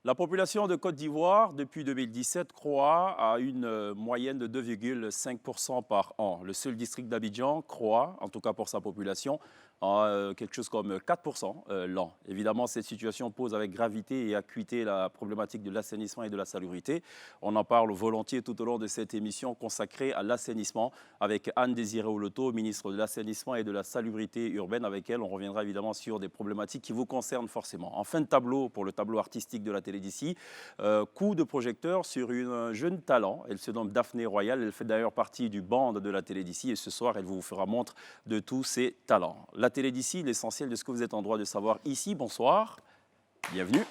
La population de Côte d'Ivoire, depuis 2017, croît à une moyenne de 2,5% par an. Le seul district d'Abidjan croît, en tout cas pour sa population, à quelque chose comme 4% l'an. Évidemment, cette situation pose avec gravité et acuité la problématique de l'assainissement et de la salubrité. On en parle volontiers tout au long de cette émission consacrée à l'assainissement avec Anne-Désirée Oloto, ministre de l'Assainissement et de la Salubrité urbaine. Avec elle, on reviendra évidemment sur des problématiques qui vous concernent forcément. En fin de tableau, pour le tableau artistique de la télé d'ici, coup de projecteur sur une jeune talent. Elle se nomme Daphné Royal. Elle fait d'ailleurs partie du band de la télé d'ici. Et ce soir, elle vous fera montre de tous ses talents. La télé d'ici, l'essentiel de ce que vous êtes en droit de savoir ici. Bonsoir, bienvenue.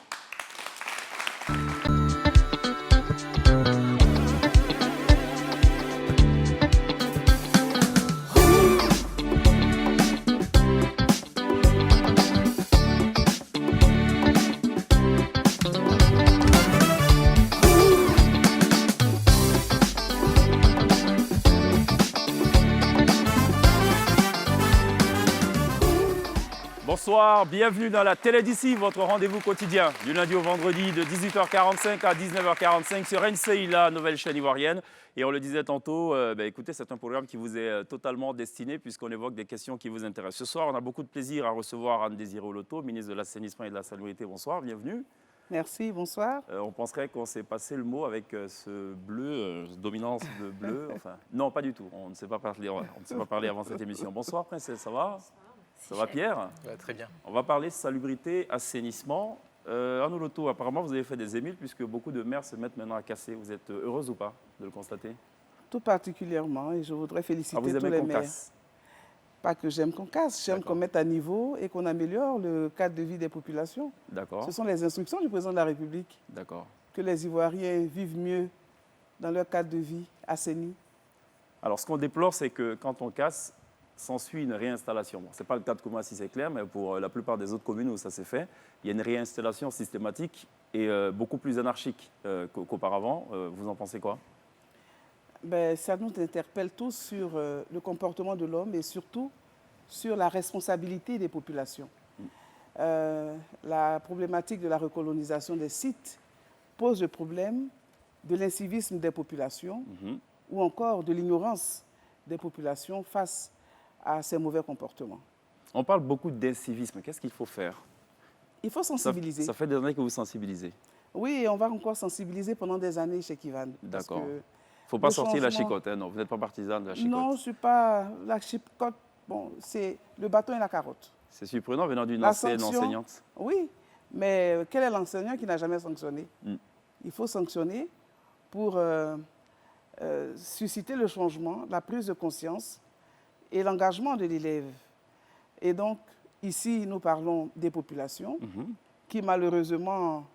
Bonsoir, bienvenue dans la télé d'ici, votre rendez-vous quotidien du lundi au vendredi de 18h45 à 19h45 sur NCI, la nouvelle chaîne ivoirienne. Et on le disait tantôt, écoutez, c'est un programme qui vous est totalement destiné puisqu'on évoque des questions qui vous intéressent. Ce soir, on a beaucoup de plaisir à recevoir Anne-Désirée Oloto, ministre de l'Assainissement et de la Salubrité. Bonsoir, bienvenue. Merci, bonsoir. On penserait qu'on s'est passé le mot avec ce bleu, dominance de bleu. Enfin, non, pas du tout. On ne s'est pas parlé avant cette émission. Bonsoir, princesse, ça va? Ça va, Pierre? Ouais, très bien. On va parler salubrité, assainissement. Anne Oloto, apparemment, vous avez fait des émules puisque beaucoup de maires se mettent maintenant à casser. Vous êtes heureuse ou pas de le constater? Tout particulièrement, et je voudrais féliciter vous tous aimez les qu'on maires. casse? Pas que j'aime qu'on casse, j'aime qu'on mette à niveau et qu'on améliore le cadre de vie des populations. D'accord. Ce sont les instructions du président de la République. D'accord. Que les Ivoiriens vivent mieux dans leur cadre de vie assaini. Alors, ce qu'on déplore, c'est que quand on casse, s'ensuit une réinstallation. Bon, ce n'est pas le cas de Koumassi, c'est clair, mais pour la plupart des autres communes où ça s'est fait, il y a une réinstallation systématique et beaucoup plus anarchique qu'auparavant. Vous en pensez quoi? Ça nous interpelle tous sur le comportement de l'homme et surtout sur la responsabilité des populations. La problématique de la recolonisation des sites pose le problème de l'incivisme des populations ou encore de l'ignorance des populations face à ces mauvais comportements. On parle beaucoup d'incivisme. Qu'est-ce qu'il faut faire? Il faut sensibiliser. Ça fait des années que vous sensibilisez. Oui, et on va encore sensibiliser pendant des années chez Kivan. D'accord. Il ne faut pas sortir la chicotte, hein, non. Vous n'êtes pas partisane de la chicotte. Non, je ne suis pas... La chicotte, bon, c'est le bâton et la carotte. C'est surprenant venant d'une ancienne enseignante. Oui, mais quel est l'enseignant qui n'a jamais sanctionné? Il faut sanctionner pour susciter le changement, la prise de conscience et l'engagement de l'élève. Et donc, ici, nous parlons des populations qui, malheureusement,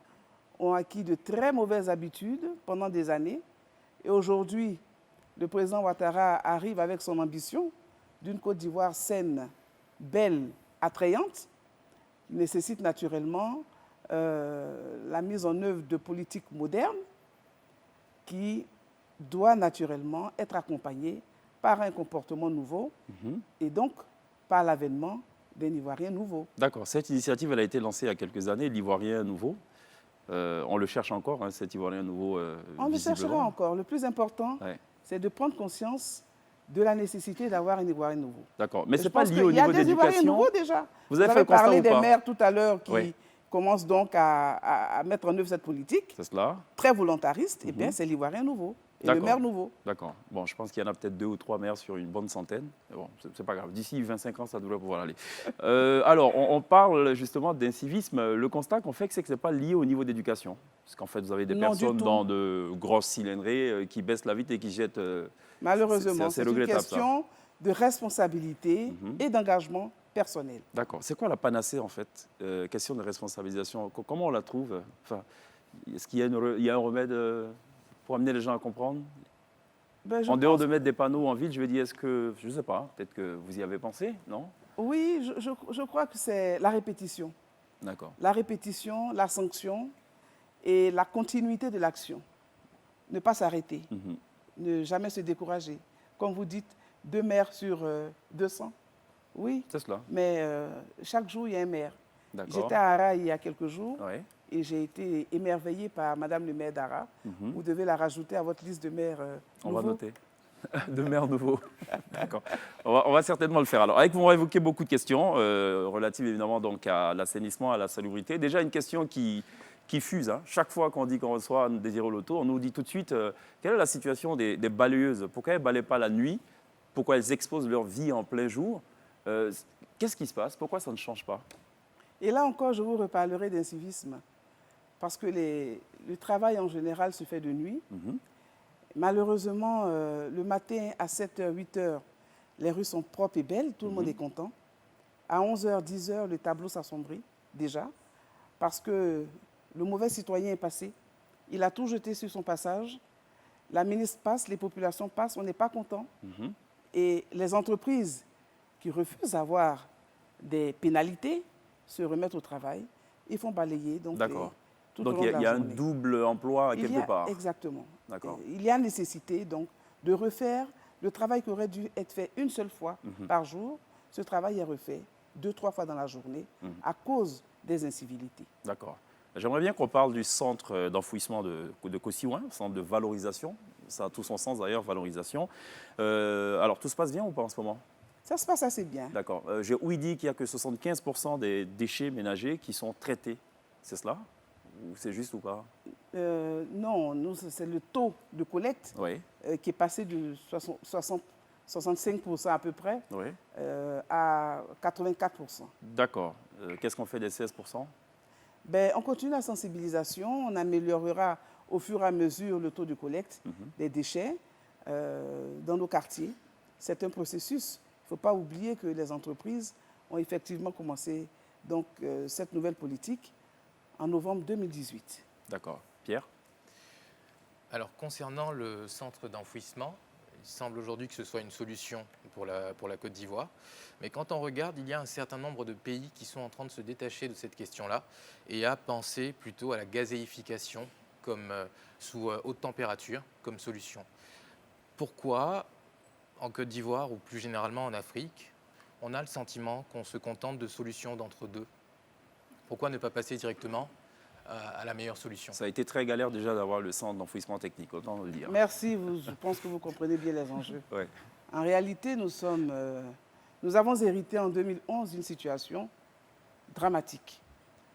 ont acquis de très mauvaises habitudes pendant des années. Et aujourd'hui, le président Ouattara arrive avec son ambition d'une Côte d'Ivoire saine, belle, attrayante, qui nécessite naturellement la mise en œuvre de politiques modernes qui doit naturellement être accompagnée par un comportement nouveau et donc par l'avènement d'un Ivoirien nouveau. D'accord. Cette initiative, elle a été lancée il y a quelques années, l'Ivoirien nouveau. On le cherche encore, hein, cet Ivoirien nouveau, on le cherchera encore. Le plus important, c'est de prendre conscience de la nécessité d'avoir un Ivoirien nouveau. D'accord. Mais ce n'est pas lié au niveau de l'éducation. Il y a des Ivoiriens nouveaux déjà. Vous avez parlé des maires tout à l'heure qui commencent donc à mettre en œuvre cette politique. C'est cela. Très volontariste. Eh bien, c'est l'Ivoirien nouveau. Et le maire nouveau. D'accord. Bon, je pense qu'il y en a peut-être 2 ou 3 maires sur une bonne centaine. Mais bon, c'est pas grave. D'ici 25 ans, ça devrait pouvoir aller. Alors, on parle justement d'incivisme. Le constat qu'on fait, c'est que ce n'est pas lié au niveau d'éducation. Parce qu'en fait, vous avez des personnes dans de grosses cylindrées qui baissent la vitre et qui jettent... Malheureusement, c'est une question de responsabilité et d'engagement personnel. D'accord. C'est quoi la panacée, en fait? Question de responsabilisation. Comment on la trouve? Enfin, est-ce qu'il y a un remède... pour amener les gens à comprendre? En dehors de mettre des panneaux en ville, je veux dire, est-ce que, je ne sais pas, peut-être que vous y avez pensé, non? Oui, je crois que c'est la répétition. D'accord. La répétition, la sanction et la continuité de l'action. Ne pas s'arrêter, ne jamais se décourager. Comme vous dites, 2 maires sur 200. Oui, c'est cela. Mais chaque jour, il y a un maire. D'accord. J'étais à Ara il y a quelques jours. Oui. et j'ai été émerveillée par Madame le maire d'Ara. Vous devez la rajouter à votre liste de maires On nouveaux. va noter. De maires nouveaux. D'accord. On va certainement le faire. Alors, avec vous, on va évoquer beaucoup de questions relatives évidemment donc à l'assainissement, à la salubrité. Déjà, une question qui fuse. Hein. Chaque fois qu'on dit qu'on reçoit un Désiré Loto, on nous dit tout de suite quelle est la situation des balayeuses? Pourquoi elles ne balayent pas la nuit? Pourquoi elles exposent leur vie en plein jour? Qu'est-ce qui se passe? Pourquoi ça ne change pas? Et là encore, je vous reparlerai d'incivisme, parce que le travail en général se fait de nuit. Malheureusement, le matin à 7h, 8h, les rues sont propres et belles, tout le monde est content. À 11h, 10h, le tableau s'assombrit déjà, parce que le mauvais citoyen est passé. Il a tout jeté sur son passage. La ministre passe, les populations passent, on n'est pas content. Et les entreprises qui refusent d'avoir des pénalités se remettent au travail et font balayer donc, tout au long de la journée. Donc il y a un double emploi quelque part. Exactement. D'accord. Il y a nécessité donc de refaire le travail qui aurait dû être fait une seule fois par jour. Ce travail est refait 2-3 fois dans la journée à cause des incivilités. D'accord. J'aimerais bien qu'on parle du centre d'enfouissement de Kosiouin, centre de valorisation. Ça a tout son sens d'ailleurs, valorisation. Alors tout se passe bien ou pas en ce moment? Ça se passe assez bien. D'accord. J'ai ouï dire qu'il n'y a que 75% des déchets ménagers qui sont traités. C'est cela? Ou c'est juste ou pas? Non, c'est le taux de collecte qui est passé de 65% à peu près à 84%. D'accord. Qu'est-ce qu'on fait des 16%? Ben, on continue la sensibilisation, on améliorera au fur et à mesure le taux de collecte des déchets dans nos quartiers. C'est un processus. Il ne faut pas oublier que les entreprises ont effectivement commencé donc, cette nouvelle politique en novembre 2018. D'accord. Pierre? Alors, concernant le centre d'enfouissement, il semble aujourd'hui que ce soit une solution pour la Côte d'Ivoire. Mais quand on regarde, il y a un certain nombre de pays qui sont en train de se détacher de cette question-là et à penser plutôt à la gazéification comme, sous haute température comme solution. Pourquoi, en Côte d'Ivoire ou plus généralement en Afrique, on a le sentiment qu'on se contente de solutions d'entre-deux? Pourquoi ne pas passer directement à la meilleure solution? Ça a été très galère déjà d'avoir le centre d'enfouissement technique, autant le dire. Merci, je pense que vous comprenez bien les enjeux. En réalité, nous avons hérité en 2011 d'une situation dramatique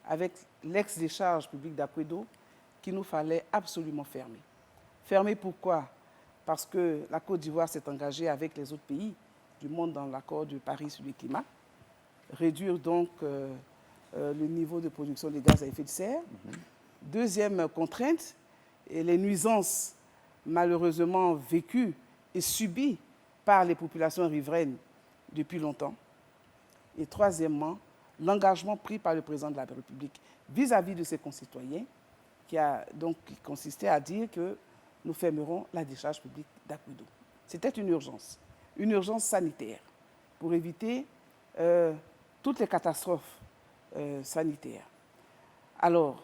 avec l'ex-décharge publique d'Akwedo qu'il nous fallait absolument fermer. Fermer pourquoi? Parce que la Côte d'Ivoire s'est engagée avec les autres pays du monde dans l'accord de Paris sur le climat, réduire donc le niveau de production de gaz à effet de serre. Deuxième contrainte, et les nuisances malheureusement vécues et subies par les populations riveraines depuis longtemps. Et troisièmement, l'engagement pris par le président de la République vis-à-vis de ses concitoyens, qui consistait à dire que nous fermerons la décharge publique d'Akwedo. C'était une urgence sanitaire pour éviter toutes les catastrophes sanitaires. Alors,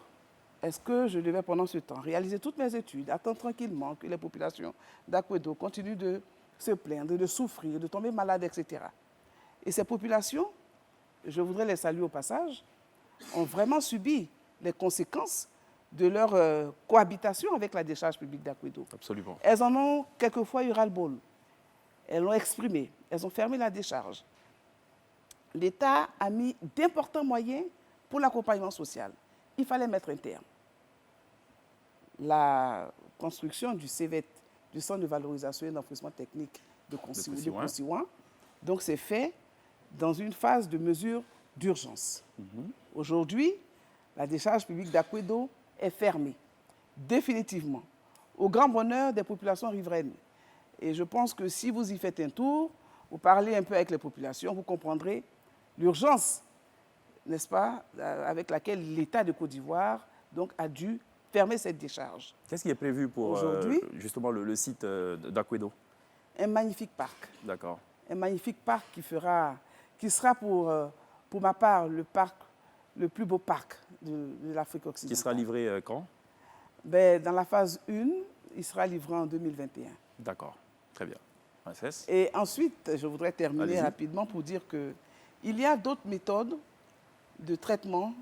est-ce que je devais pendant ce temps réaliser toutes mes études, attendre tranquillement que les populations d'Akwedo continuent de se plaindre, de souffrir, de tomber malades, etc. Et ces populations, je voudrais les saluer au passage, ont vraiment subi les conséquences de leur cohabitation avec la décharge publique d'Akwedo. Absolument. Elles en ont quelquefois eu ras-le-bol. Elles l'ont exprimé. Elles ont fermé la décharge. L'État a mis d'importants moyens pour l'accompagnement social. Il fallait mettre un terme. La construction du CEVET, du Centre de valorisation et d'enfouissement technique de Kosiouin, donc c'est fait dans une phase de mesure d'urgence. Aujourd'hui, la décharge publique d'Akwedo est fermée, définitivement, au grand bonheur des populations riveraines. Et je pense que si vous y faites un tour, vous parlez un peu avec les populations, vous comprendrez l'urgence, n'est-ce pas, avec laquelle l'État de Côte d'Ivoire a dû fermer cette décharge. Qu'est-ce qui est prévu pour justement le site d'Akwedo? Un magnifique parc. D'accord. Un magnifique parc qui sera pour ma part le plus beau parc de l'Afrique occidentale. Qui sera livré quand? Dans la phase 1, il sera livré en 2021. D'accord, très bien. Et ensuite, je voudrais terminer rapidement pour dire qu'il y a d'autres méthodes de traitement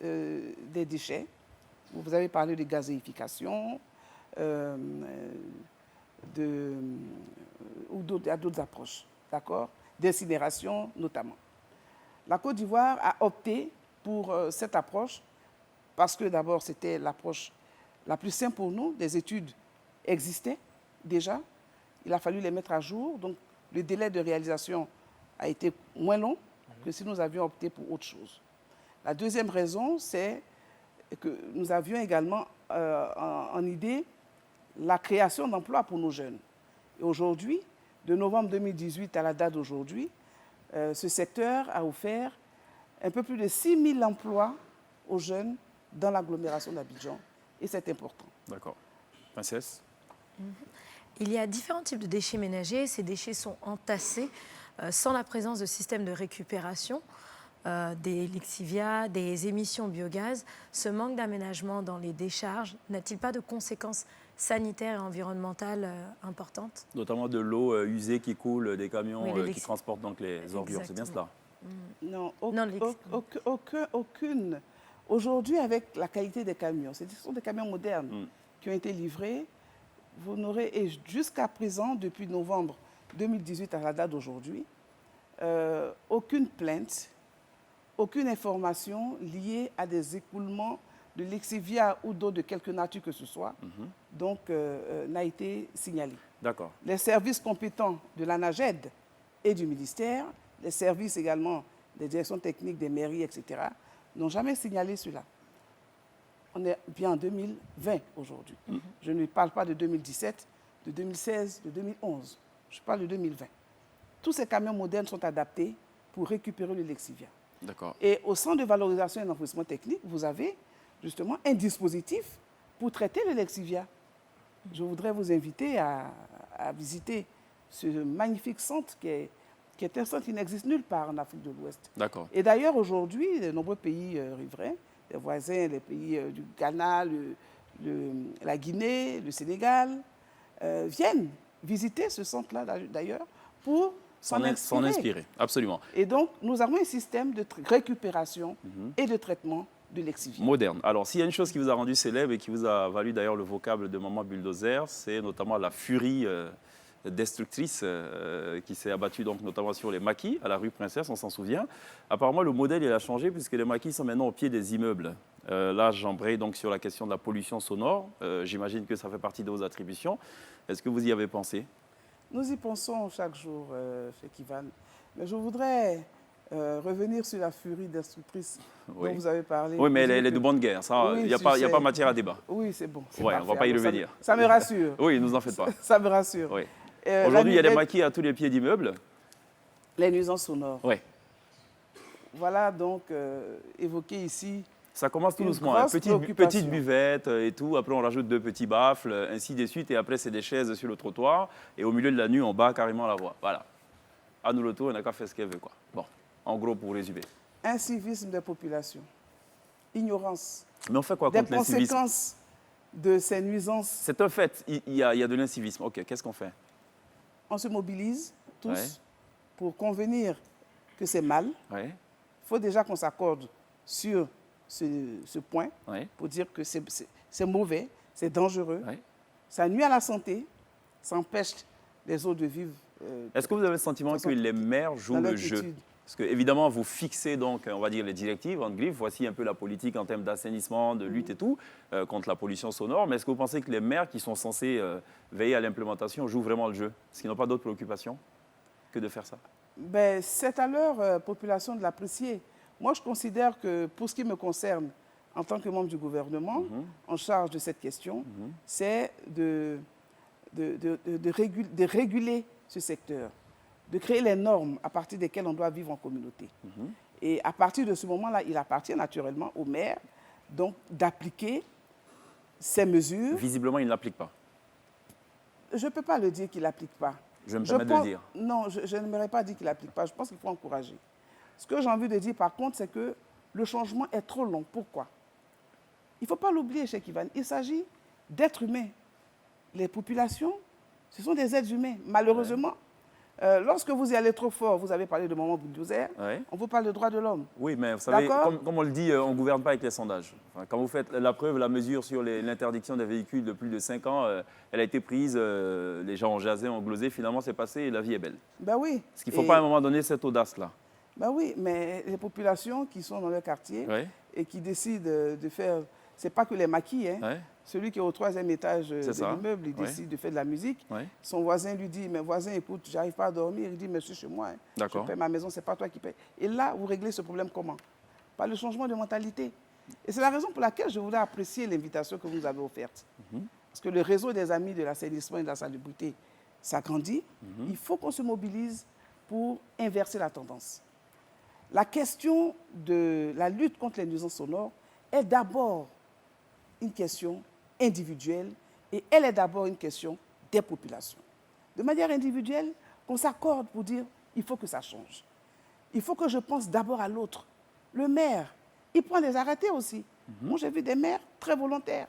des déchets Vous avez parlé de gazéification, ou d'autres approches, d'accord, d'incinération notamment. La Côte d'Ivoire a opté pour cette approche parce que d'abord c'était l'approche la plus simple pour nous, des études existaient déjà, il a fallu les mettre à jour, donc le délai de réalisation a été moins long que si nous avions opté pour autre chose. La deuxième raison, c'est que nous avions également en idée la création d'emplois pour nos jeunes. Et aujourd'hui, de novembre 2018 à la date d'aujourd'hui, ce secteur a offert un peu plus de 6 000 emplois aux jeunes dans l'agglomération d'Abidjan. Et c'est important. D'accord. Princesse? Il y a différents types de déchets ménagers. Ces déchets sont entassés sans la présence de systèmes de récupération, des lixivias, des émissions biogaz. Ce manque d'aménagement dans les décharges n'a-t-il pas de conséquences sanitaires et environnementales importantes? Notamment de l'eau usée qui coule des camions Oui, qui transportent donc les ordures, c'est bien cela? Non, Non, aucune. Aujourd'hui, avec la qualité des camions, ce sont des camions modernes qui ont été livrés. Vous n'aurez, et jusqu'à présent, depuis novembre 2018 à la date d'aujourd'hui, aucune plainte, aucune information liée à des écoulements de lexivia ou d'eau de quelque nature que ce soit, donc n'a été signalée. D'accord. Les services compétents de l'ANAGED et du ministère, les services également des directions techniques des mairies, etc., n'ont jamais signalé cela. On est bien en 2020 aujourd'hui. Je ne parle pas de 2017, de 2016, de 2011. Je parle de 2020. Tous ces camions modernes sont adaptés pour récupérer le lexivia. D'accord. Et au centre de valorisation et d'enfouissement technique, vous avez justement un dispositif pour traiter le lexivia. Je voudrais vous inviter à visiter ce magnifique centre qui est un centre qui n'existe nulle part en Afrique de l'Ouest. D'accord. Et d'ailleurs, aujourd'hui, de nombreux pays riverains, les voisins, les pays du Ghana, la Guinée, le Sénégal, viennent visiter ce centre-là d'ailleurs pour s'en inspirer. Absolument. Et donc, nous avons un système de récupération et de traitement de lexivia. Moderne. Alors, s'il y a une chose qui vous a rendu célèbre et qui vous a valu d'ailleurs le vocable de Maman Bulldozer, c'est notamment la furie destructrice qui s'est abattue donc notamment sur les maquis à la rue Princesse, on s'en souvient. Apparemment, le modèle il a changé puisque les maquis sont maintenant au pied des immeubles. Là, j'embraye donc sur la question de la pollution sonore. J'imagine que ça fait partie de vos attributions. Est-ce que vous y avez pensé? Nous y pensons chaque jour, chez Kivan. Mais je voudrais revenir sur la furie destructrice dont vous avez parlé. Oui, mais elle est de bonne guerre. Il n'y a pas matière à débat. Oui, c'est bon. Ouais, on ne va pas y revenir. Ça me rassure. Oui, ne vous en faites pas. Ça me rassure. Oui. Aujourd'hui, il y a des maquis à tous les pieds d'immeubles. Les nuisances sonores. Oui. Voilà donc évoqué ici. Ça commence tout doucement, petite buvette et tout. Après, on rajoute 2 petits baffles, ainsi de suite. Et après, c'est des chaises sur le trottoir. Et au milieu de la nuit, on bat carrément la voix. Voilà. À nous le tour, on n'a qu'à faire ce qu'elle veut, quoi. Bon, en gros, pour résumer. Incivisme des populations. Ignorance. Mais on fait quoi contre l'incivisme? Des conséquences de ces nuisances. C'est un fait. Il y a de l'incivisme. OK, qu'est-ce qu'on fait? On se mobilise tous pour convenir que c'est mal. Il faut déjà qu'on s'accorde sur ce point pour dire que c'est mauvais, c'est dangereux, ça nuit à la santé, ça empêche les autres de vivre. Est-ce que vous avez le sentiment que les maires jouent le jeu? Parce que évidemment, vous fixez donc, on va dire, les directives, en griffe. Voici un peu la politique en termes d'assainissement, de lutte et tout, contre la pollution sonore. Mais est-ce que vous pensez que les maires qui sont censés veiller à l'implémentation jouent vraiment le jeu? Est-ce qu'ils n'ont pas d'autres préoccupations que de faire ça? Ben, c'est à leur population de l'apprécier. Moi, je considère que pour ce qui me concerne, en tant que membre du gouvernement, en charge de cette question, c'est de réguler ce secteur, de créer les normes à partir desquelles on doit vivre en communauté. Et à partir de ce moment-là, il appartient naturellement aux maires donc d'appliquer ces mesures. Visiblement, ils ne l'appliquent pas. Je ne peux pas le dire qu'il n'applique pas. Je me permets de le dire. Non, je n'aimerais pas dire qu'il n'applique pas. Je pense qu'il faut encourager. Ce que j'ai envie de dire, par contre, c'est que le changement est trop long. Pourquoi? Il ne faut pas l'oublier, Cheikh Ivan. Il s'agit d'êtres humains. Les populations, ce sont des êtres humains. Malheureusement, Lorsque vous y allez trop fort, vous avez parlé de Maman Bulldozer, Ouais. on vous parle de droits de l'homme. Oui, mais vous savez, D'accord. comme on le dit, on ne gouverne pas avec les sondages. Enfin, quand vous faites la preuve, la mesure sur l'interdiction des véhicules de plus de 5 ans, elle a été prise, les gens ont jasé, ont glosé, finalement c'est passé et la vie est belle. Ben oui. Est-ce qu'il ne faut pas à un moment donné cette audace-là? Ben oui, mais les populations qui sont dans leur quartier Oui, et qui décident de faire... Ce n'est pas que les maquis, hein. oui, Celui qui est au 3e étage de ça. l'immeuble, il Oui. décide de faire de la musique. oui. Son voisin lui dit, mais voisin, écoute, j'arrive pas à dormir. Il dit, monsieur, chez moi, hein, je D'accord. paie ma maison, c'est pas toi qui paie. Et là, vous réglez ce problème comment? Par le changement de mentalité. Et c'est la raison pour laquelle je voulais apprécier l'invitation que vous nous avez offerte. Parce que le réseau des amis de l'assainissement et de la salubrité s'agrandit. Il faut qu'on se mobilise pour inverser la tendance. La question de la lutte contre les nuisances sonores est d'abord une question individuelle et elle est d'abord une question des populations. De manière individuelle, qu'on s'accorde pour dire il faut que ça change. Il faut que je pense d'abord à l'autre. Le maire, il prend des arrêtés aussi. Moi, j'ai vu des maires très volontaires.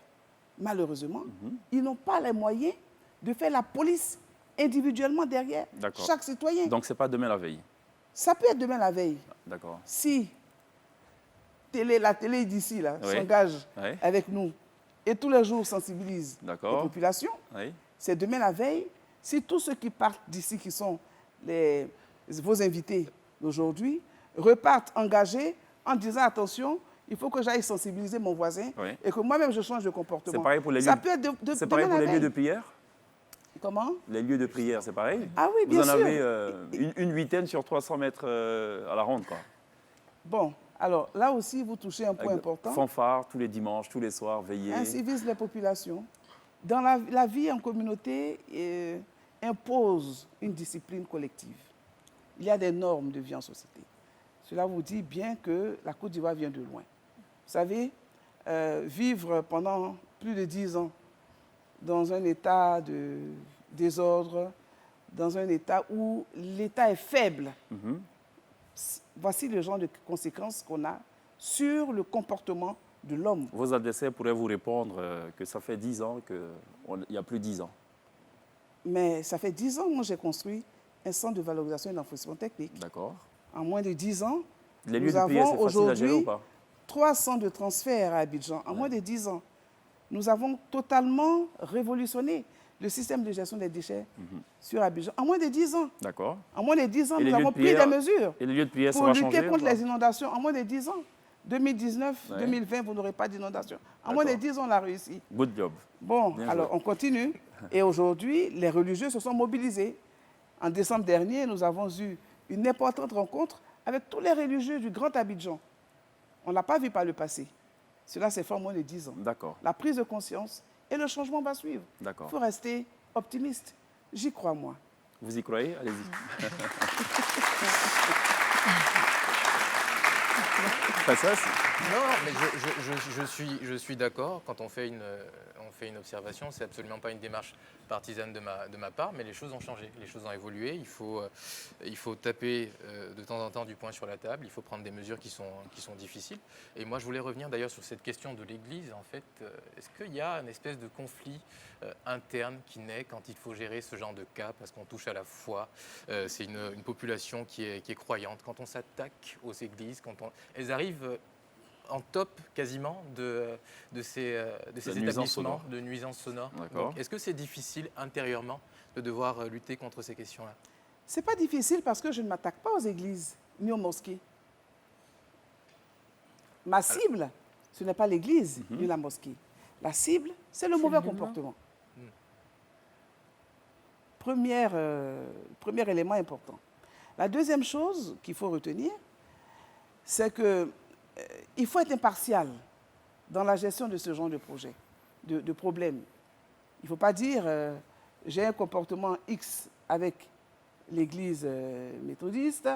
Malheureusement, ils n'ont pas les moyens de faire la police individuellement derrière D'accord. chaque citoyen. Donc ce n'est pas demain la veille. Ça peut être demain la veille. D'accord. Si la télé d'ici là, Oui. s'engage Oui. avec nous et tous les jours sensibilise les D'accord. populations, Oui. c'est demain la veille. Si tous ceux qui partent d'ici, qui sont vos invités d'aujourd'hui, repartent engagés en disant attention, il faut que j'aille sensibiliser mon voisin Oui. et que moi-même je change de comportement. C'est pareil pour les Ça lieux, peut être c'est demain pareil pour la les lieux veille. de prière? Comment? Les lieux de prière, c'est pareil? Ah oui, bien Vous en sûr. avez une huitaine sur 300 mètres à la ronde, quoi. Bon, alors là aussi, vous touchez un point Avec important. fanfare tous les dimanches, tous les soirs, veillés. Ainsi vise les populations. Dans la vie en communauté, impose une discipline collective. Il y a des normes de vie en société. Cela vous dit bien que la Côte d'Ivoire vient de loin. Vous savez, vivre pendant plus de 10 ans dans un état de désordre, dans un état où l'État est faible, voici le genre de conséquences qu'on a sur le comportement de l'homme. Vos adversaires pourraient vous répondre que ça fait 10 ans qu'il n'y a plus 10 ans. Mais ça fait 10 ans, moi, j'ai construit un centre de valorisation et d'enfouissement technique. D'accord. En moins de 10 ans, Les lieux nous de prière, avons c'est facile à gérer ou aujourd'hui pas? 3 centres de transfert à Abidjan. En moins de 10 ans, nous avons totalement révolutionné le système de gestion des déchets sur Abidjan. En moins de 10 ans. D'accord. En moins de 10 ans, Et les nous lieux de avons pris des prière- mesures Et les lieux de prière, ça pour va lutter changer ou contre pas? les inondations. En moins de 10 ans. 2019, Ouais. 2020, vous n'aurez pas d'inondation. En moins de D'accord. 10 ans, on a réussi. Good job. Bon, Bien alors joué. on continue. Et aujourd'hui, les religieux se sont mobilisés. En décembre dernier, nous avons eu une importante rencontre avec tous les religieux du Grand Abidjan. On ne l'a pas vu par le passé. Cela s'est fait en moins de 10 ans. D'accord. La prise de conscience et le changement va suivre. Il D'accord. faut rester optimiste. J'y crois, moi. Vous y croyez? Allez-y. Enfin, ça, Non, mais je suis d'accord. Quand on fait une observation, c'est absolument pas une démarche partisane de ma part, mais les choses ont changé, les choses ont évolué. Il faut taper de temps en temps du poing sur la table. Il faut prendre des mesures qui sont difficiles. Et moi, je voulais revenir d'ailleurs sur cette question de l'Église. En fait, est-ce qu'il y a une espèce de conflit interne qui naît quand il faut gérer ce genre de cas, parce qu'on touche à la foi. C'est une population qui est croyante. Quand on s'attaque aux églises, elles arrivent en top quasiment de ces nuisances établissements sonores. de nuisances sonores. D'accord. Donc, est-ce que c'est difficile intérieurement de devoir lutter contre ces questions-là? Ce n'est pas difficile parce que je ne m'attaque pas aux églises ni aux mosquées. Ma cible, ce n'est pas l'église ni la mosquée. La cible, c'est le mauvais comportement. Premier élément important. La deuxième chose qu'il faut retenir, c'est qu'il faut être impartial dans la gestion de ce genre de projet, de problème. Il ne faut pas dire j'ai un comportement X avec l'église méthodiste,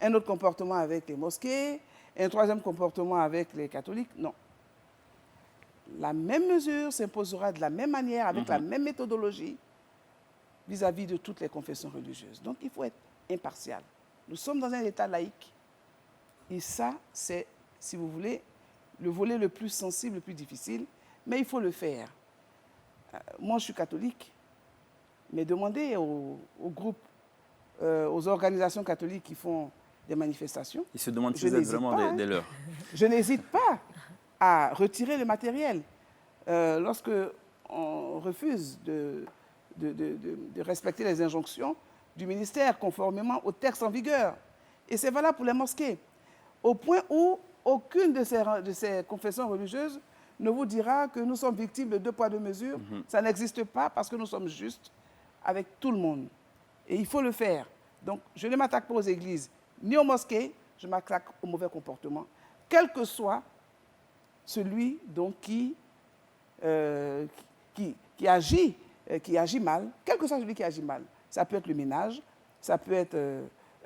un autre comportement avec les mosquées, un troisième comportement avec les catholiques. Non. La même mesure s'imposera de la même manière, avec la même méthodologie, vis-à-vis de toutes les confessions religieuses. Donc, il faut être impartial. Nous sommes dans un État laïque. Et ça, c'est, si vous voulez, le volet le plus sensible, le plus difficile. Mais il faut le faire. Moi, je suis catholique. Mais demandez au groupe aux organisations catholiques qui font des manifestations. Ils se demandent si Je vous êtes n'hésite vraiment pas, des leurs. Je n'hésite pas à retirer le matériel. Lorsque on refuse de respecter les injonctions du ministère conformément au texte en vigueur. Et c'est valable pour les mosquées. Au point où aucune de ces confessions religieuses ne vous dira que nous sommes victimes de 2 poids 2 mesures. Ça n'existe pas parce que nous sommes justes avec tout le monde. Et il faut le faire. Donc, je ne m'attaque pas aux églises ni aux mosquées, je m'attaque au mauvais comportement, quel que soit celui donc, qui agit mal, quel que soit celui qui agit mal. Ça peut être le ménage, ça peut être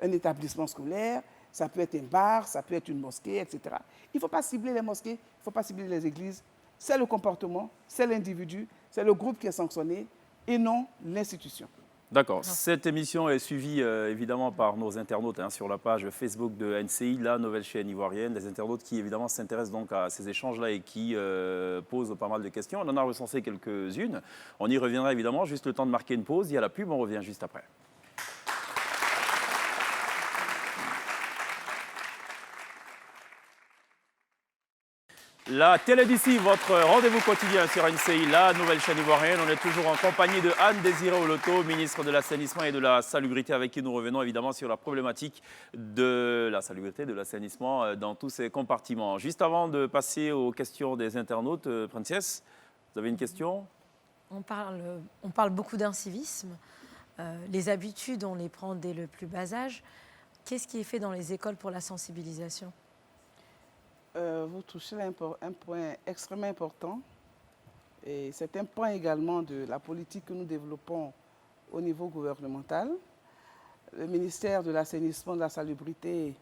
un établissement scolaire, ça peut être un bar, ça peut être une mosquée, etc. Il ne faut pas cibler les mosquées, il ne faut pas cibler les églises. C'est le comportement, c'est l'individu, c'est le groupe qui est sanctionné et non l'institution. D'accord. Cette émission est suivie évidemment par nos internautes sur la page Facebook de NCI, la nouvelle chaîne ivoirienne. Des internautes qui évidemment s'intéressent donc à ces échanges-là et qui posent pas mal de questions. On en a recensé quelques-unes. On y reviendra évidemment. Juste le temps de marquer une pause. Il y a la pub, on revient juste après. La télé d'ici, votre rendez-vous quotidien sur NCI, la nouvelle chaîne ivoirienne. On est toujours en compagnie de Anne Désiré Oloto, ministre de l'Assainissement et de la Salubrité, avec qui nous revenons évidemment sur la problématique de la salubrité, de l'assainissement dans tous ces compartiments. Juste avant de passer aux questions des internautes, Princesse, vous avez une question? On parle beaucoup d'incivisme. Les habitudes, on les prend dès le plus bas âge. Qu'est-ce qui est fait dans les écoles pour la sensibilisation? Vous touchez un point extrêmement important. Et c'est un point également de la politique que nous développons au niveau gouvernemental. Le ministère de l'Assainissement et de la Salubrité,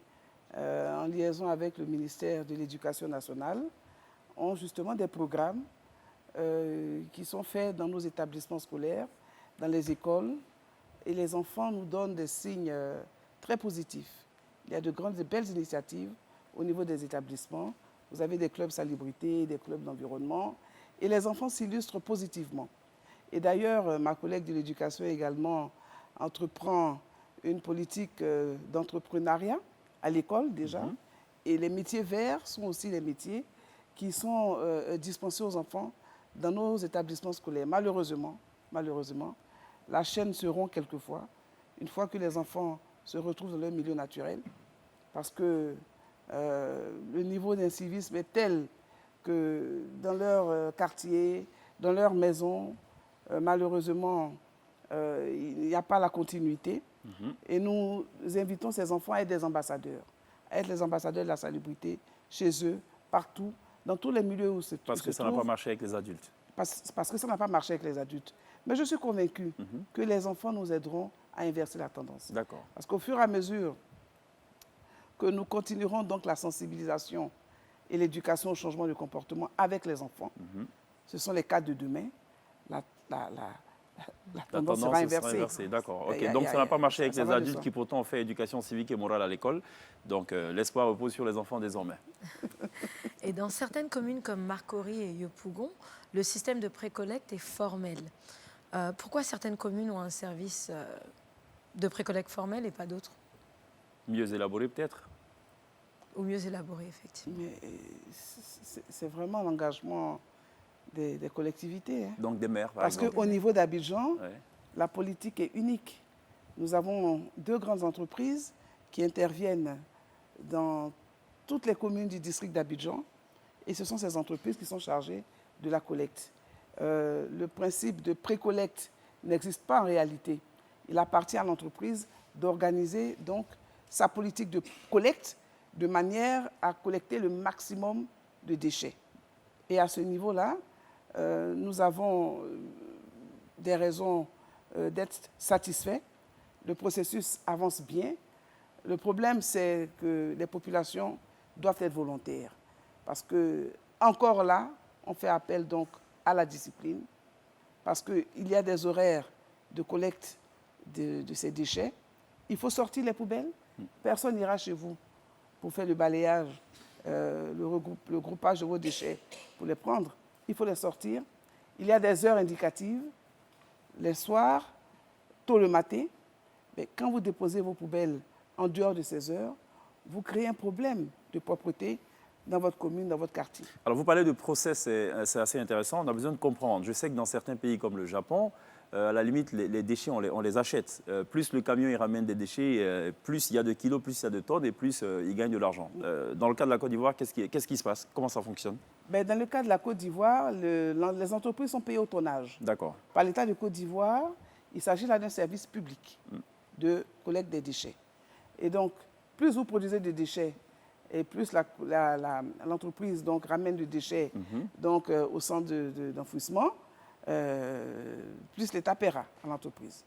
en liaison avec le ministère de l'Éducation nationale, ont justement des programmes qui sont faits dans nos établissements scolaires, dans les écoles. Et les enfants nous donnent des signes très positifs. Il y a de grandes et belles initiatives au niveau des établissements. Vous avez des clubs salubrité, des clubs d'environnement, et les enfants s'illustrent positivement. Et d'ailleurs, ma collègue de l'éducation également entreprend une politique d'entrepreneuriat à l'école déjà. Et les métiers verts sont aussi les métiers qui sont dispensés aux enfants dans nos établissements scolaires. Malheureusement, la chaîne se rompt quelquefois, une fois que les enfants se retrouvent dans leur milieu naturel, parce que le niveau d'incivisme est tel que dans leur quartier, dans leur maison, malheureusement, il n'y a pas la continuité. Et nous invitons ces enfants à être des ambassadeurs, à être les ambassadeurs de la salubrité chez eux, partout, dans tous les milieux où se trouvent. Parce que ça n'a pas marché avec les adultes. Parce que ça n'a pas marché avec les adultes. Mais je suis convaincue que les enfants nous aideront à inverser la tendance. D'accord. Parce qu'au fur et à mesure que nous continuerons donc la sensibilisation et l'éducation au changement de comportement avec les enfants, ce sont les cas de demain, la tendance sera inversée. D'accord. Okay. Donc ça n'a pas marché avec les adultes qui pourtant ont fait éducation civique et morale à l'école. Donc l'espoir repose sur les enfants désormais. Et dans certaines communes comme Marcory et Yopougon, le système de précollecte est formel. Pourquoi certaines communes ont un service de précollecte formel et pas d'autres? Mieux élaboré peut-être? Ou mieux élaboré, effectivement. Mais c'est vraiment l'engagement des collectivités. Donc des maires, par Parce exemple. qu'au niveau d'Abidjan, la politique est unique. Nous avons 2 grandes entreprises qui interviennent dans toutes les communes du district d'Abidjan. Et ce sont ces entreprises qui sont chargées de la collecte. Le principe de précollecte n'existe pas en réalité. Il appartient à l'entreprise d'organiser donc sa politique de collecte de manière à collecter le maximum de déchets. Et à ce niveau-là, nous avons des raisons d'être satisfaits. Le processus avance bien. Le problème, c'est que les populations doivent être volontaires. Parce que, encore là, on fait appel donc à la discipline. Parce qu'il y a des horaires de collecte de ces déchets. Il faut sortir les poubelles. Personne n'ira chez vous pour faire le balayage, le groupage de vos déchets, pour les prendre. Il faut les sortir. Il y a des heures indicatives, les soirs, tôt le matin, Mais quand vous déposez vos poubelles en dehors de ces heures, vous créez un problème de propreté dans votre commune, dans votre quartier. Alors, vous parlez de process, c'est assez intéressant. On a besoin de comprendre. Je sais que dans certains pays comme le Japon, à la limite, les déchets, on les achète. Plus le camion il ramène des déchets, plus il y a de kilos, plus il y a de tonnes et plus il gagne de l'argent. Dans le cas de la Côte d'Ivoire, qu'est-ce qui se passe? Comment ça fonctionne? Ben, dans le cas de la Côte d'Ivoire, les entreprises sont payées au tonnage. D'accord. Par l'État de Côte d'Ivoire, il s'agit là d'un service public de collecte des déchets. Et donc, plus vous produisez des déchets, et plus l'entreprise donc ramène des déchets donc, au centre d'enfouissement, plus l'État paiera à l'entreprise.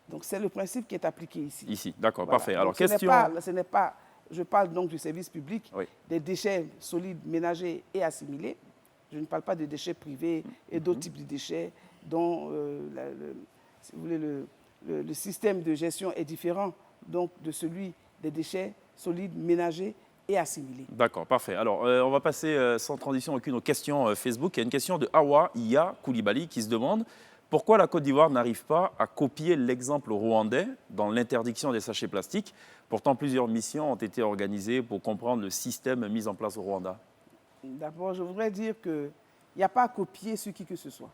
Donc c'est le principe qui est appliqué ici. Ici, d'accord, Voilà. parfait. Alors, Donc, question... ce n'est pas, je parle donc du service public, Oui. des déchets solides, ménagers et assimilés. Je ne parle pas de déchets privés et d'autres types de déchets dont si vous voulez, le système de gestion est différent donc, de celui des déchets solides, ménagers et assimilés. D'accord, parfait. Alors, on va passer sans transition aucune aux questions Facebook. Il y a une question de Awa Iya Koulibaly qui se demande pourquoi la Côte d'Ivoire n'arrive pas à copier l'exemple rwandais dans l'interdiction des sachets plastiques. Pourtant, plusieurs missions ont été organisées pour comprendre le système mis en place au Rwanda. D'abord, je voudrais dire qu'il n'y a pas à copier sur qui que ce soit.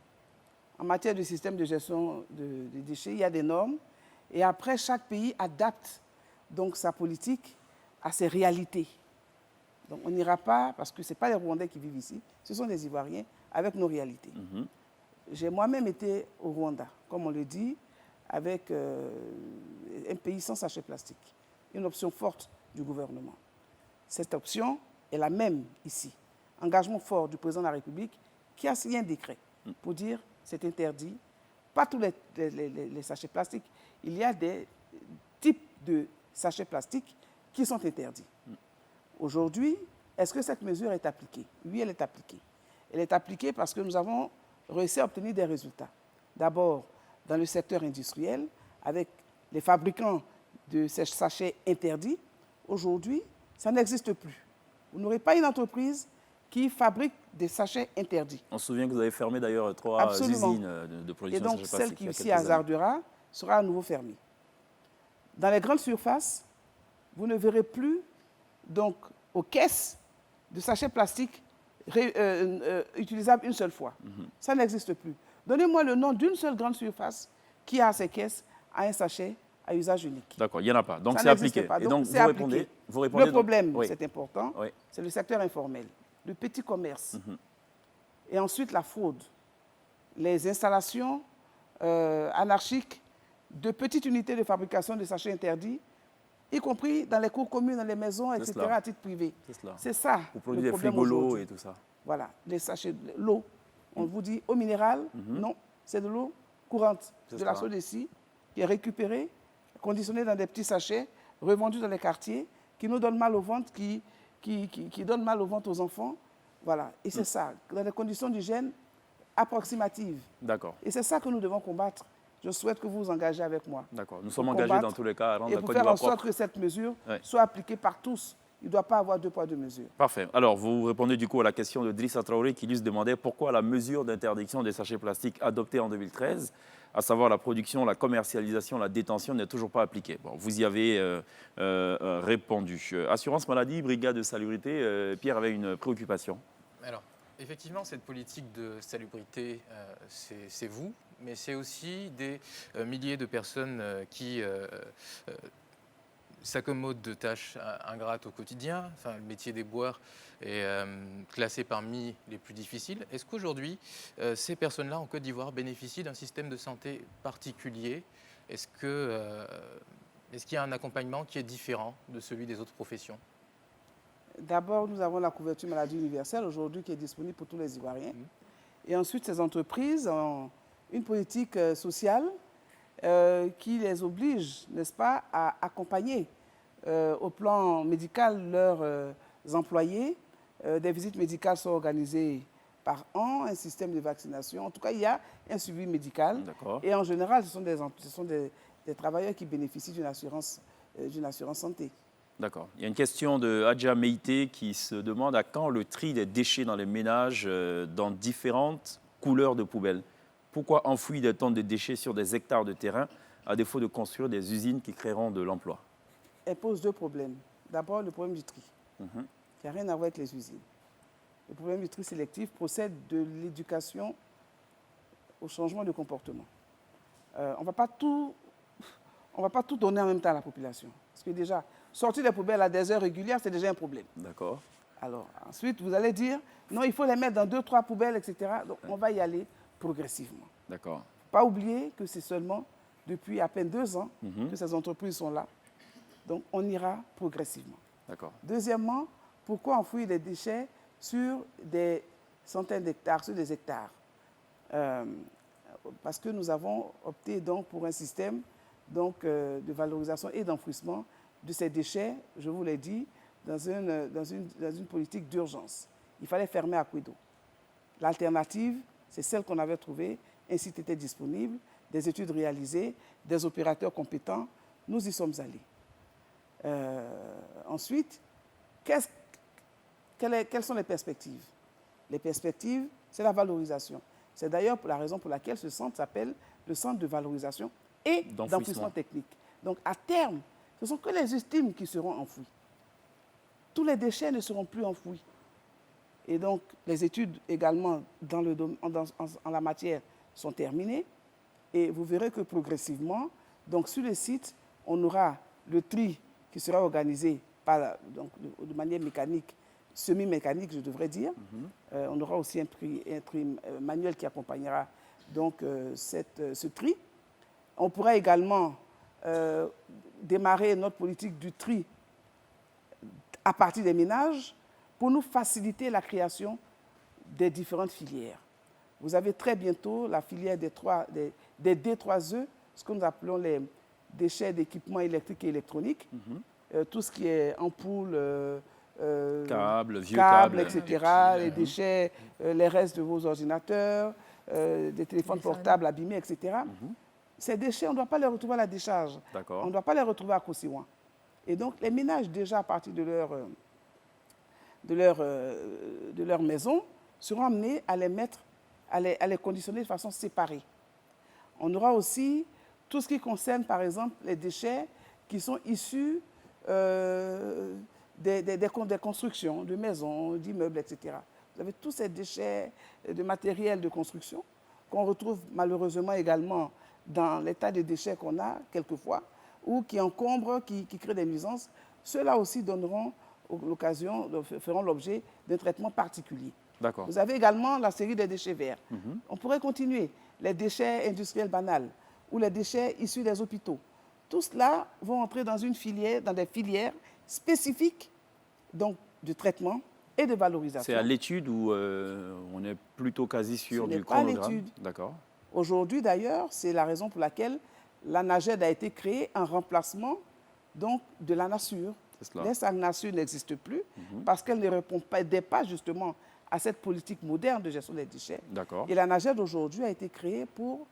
En matière de système de gestion des déchets, il y a des normes. Et après, chaque pays adapte donc sa politique à ses réalités. Donc on n'ira pas, parce que ce n'est pas les Rwandais qui vivent ici, ce sont des Ivoiriens avec nos réalités. J'ai moi-même été au Rwanda, comme on le dit, avec un pays sans sachet plastique. Une option forte du gouvernement. Cette option est la même ici. Engagement fort du président de la République qui a signé un décret pour dire c'est interdit. Pas tous les sachets plastiques. Il y a des types de sachets plastiques qui sont interdits. Aujourd'hui, est-ce que cette mesure est appliquée? Oui, elle est appliquée. Elle est appliquée parce que nous avons réussi à obtenir des résultats. D'abord, dans le secteur industriel, avec les fabricants de ces sachets interdits. Aujourd'hui, ça n'existe plus. Vous n'aurez pas une entreprise qui fabrique des sachets interdits. On se souvient que vous avez fermé d'ailleurs 3 usines de production de sachets plastiques. Et donc, celle qui ici à Zardura sera à nouveau fermée. Dans les grandes surfaces, vous ne verrez plus donc, aux caisses de sachets plastiques utilisables une seule fois. Ça n'existe plus. Donnez-moi le nom d'une seule grande surface qui a ses caisses à un sachet à usage unique. D'accord, il n'y en a pas. Donc ça c'est appliqué. Pas. Et donc vous répondez le problème, oui. c'est important, c'est le secteur informel, le petit commerce. Et ensuite la fraude, les installations anarchiques de petites unités de fabrication de sachets interdits, y compris dans les cours communes, dans les maisons, etc., à titre privé. C'est ça. Vous produisez des frigos l'eau et tout ça. Voilà, les sachets, l'eau. On vous dit eau minérale, non, c'est de l'eau courante, de la sodécie, qui est récupérée, conditionnée dans des petits sachets, revendus dans les quartiers, qui nous donnent mal au ventre, qui donnent mal au ventre aux enfants. Voilà, et c'est ça, dans des conditions d'hygiène approximatives. D'accord. Et c'est ça que nous devons combattre. Je souhaite que vous vous engagez avec moi. D'accord. Nous sommes engagés dans tous les cas à rendre la Côte d'Ivoire propre. Et pour faire en sorte que cette mesure soit appliquée par tous. Il ne doit pas avoir deux poids, deux mesures. Parfait. Alors, vous répondez du coup à la question de Drissa Traoré qui lui se demandait pourquoi la mesure d'interdiction des sachets plastiques adoptée en 2013, à savoir la production, la commercialisation, la détention, n'est toujours pas appliquée. Bon, vous y avez répondu. Assurance maladie, brigade de salubrité, Pierre avait une préoccupation. Alors, effectivement, cette politique de salubrité, c'est vous, mais c'est aussi des milliers de personnes qui s'accommodent de tâches ingrates au quotidien. Enfin, le métier des boueurs est classé parmi les plus difficiles. Est-ce qu'aujourd'hui, ces personnes-là en Côte d'Ivoire bénéficient d'un système de santé particulier? Est-ce qu'il y a un accompagnement qui est différent de celui des autres professions? D'abord, nous avons la couverture maladie universelle aujourd'hui qui est disponible pour tous les Ivoiriens. Et ensuite, ces entreprises ont une politique sociale qui les oblige, n'est-ce pas, à accompagner au plan médical leurs employés. Des visites médicales sont organisées par an, un système de vaccination. En tout cas, il y a un suivi médical. Et en général, ce sont des travailleurs qui bénéficient d'une assurance santé. D'accord. Il y a une question de Adja Meïté qui se demande à quand le tri des déchets dans les ménages dans différentes couleurs de poubelles. Pourquoi enfouir des tonnes de déchets sur des hectares de terrain à défaut de construire des usines qui créeront de l'emploi? Elle pose deux problèmes. D'abord, le problème du tri, qui n'a rien à voir avec les usines. Le problème du tri sélectif procède de l'éducation au changement de comportement. On ne va pas tout donner en même temps à la population. Parce que déjà, sortir les poubelles à des heures régulières, c'est déjà un problème. D'accord. Alors, ensuite, vous allez dire, non, il faut les mettre dans 2, 3 poubelles, etc. Donc, on va y aller progressivement. D'accord. Il ne faut pas oublier que c'est seulement depuis à peine 2 ans que ces entreprises sont là. Donc, on ira progressivement. D'accord. Deuxièmement, pourquoi enfouir les déchets sur des centaines d'hectares, sur des hectares? Parce que nous avons opté donc pour un système donc, de valorisation et d'enfouissement de ces déchets, je vous l'ai dit, dans une politique d'urgence. Il fallait fermer Akwedo. L'alternative, c'est celle qu'on avait trouvée, un site était disponible, des études réalisées, des opérateurs compétents, nous y sommes allés. Ensuite, quelles sont les perspectives? Les perspectives, c'est la valorisation. C'est d'ailleurs la raison pour laquelle ce centre s'appelle le centre de valorisation et d'enfouissement technique. Donc, à terme, ce ne sont que les estimes qui seront enfouies. Tous les déchets ne seront plus enfouis. Et donc, les études également en la matière sont terminées. Et vous verrez que progressivement, donc sur le site, on aura le tri qui sera organisé de manière mécanique, semi-mécanique, je devrais dire. On aura aussi un tri manuel qui accompagnera donc, ce tri. On pourra également démarrer notre politique du tri à partir des ménages pour nous faciliter la création des différentes filières. Vous avez très bientôt la filière des D3E, ce que nous appelons les déchets d'équipements électriques et électroniques, tout ce qui est ampoules, câbles, vieux câbles, câbles, etc., les déchets, les restes de vos ordinateurs, des téléphones portables abîmés, etc. Ces déchets, on ne doit pas les retrouver à la décharge. On ne doit pas les retrouver à Kosiwan. Et donc, les ménages, déjà à partir de leur maison, seront amenés à les mettre, à les conditionner de façon séparée. On aura aussi tout ce qui concerne, par exemple, les déchets qui sont issus des constructions, de maisons, d'immeubles, etc. Vous avez tous ces déchets de matériel de construction qu'on retrouve malheureusement également dans l'état de déchets qu'on a quelquefois, ou qui encombrent, qui créent des nuisances. Ceux-là aussi donneront l'occasion, feront l'objet d'un traitement particulier. Vous avez également la série des déchets verts. On pourrait continuer. Les déchets industriels banals ou les déchets issus des hôpitaux. Tout cela vont entrer dans des filières spécifiques donc, de traitement et de valorisation. C'est à l'étude où on est plutôt quasi sûr du chronogramme. Ce n'est pas l'étude. D'accord. Aujourd'hui, d'ailleurs, c'est la raison pour laquelle l'ANAGED a été créée en remplacement donc, de l'ANASUR. L'ANASUR n'existe plus parce qu'elle ne répondait pas justement à cette politique moderne de gestion des déchets. Et l'ANAGED aujourd'hui a été créée pour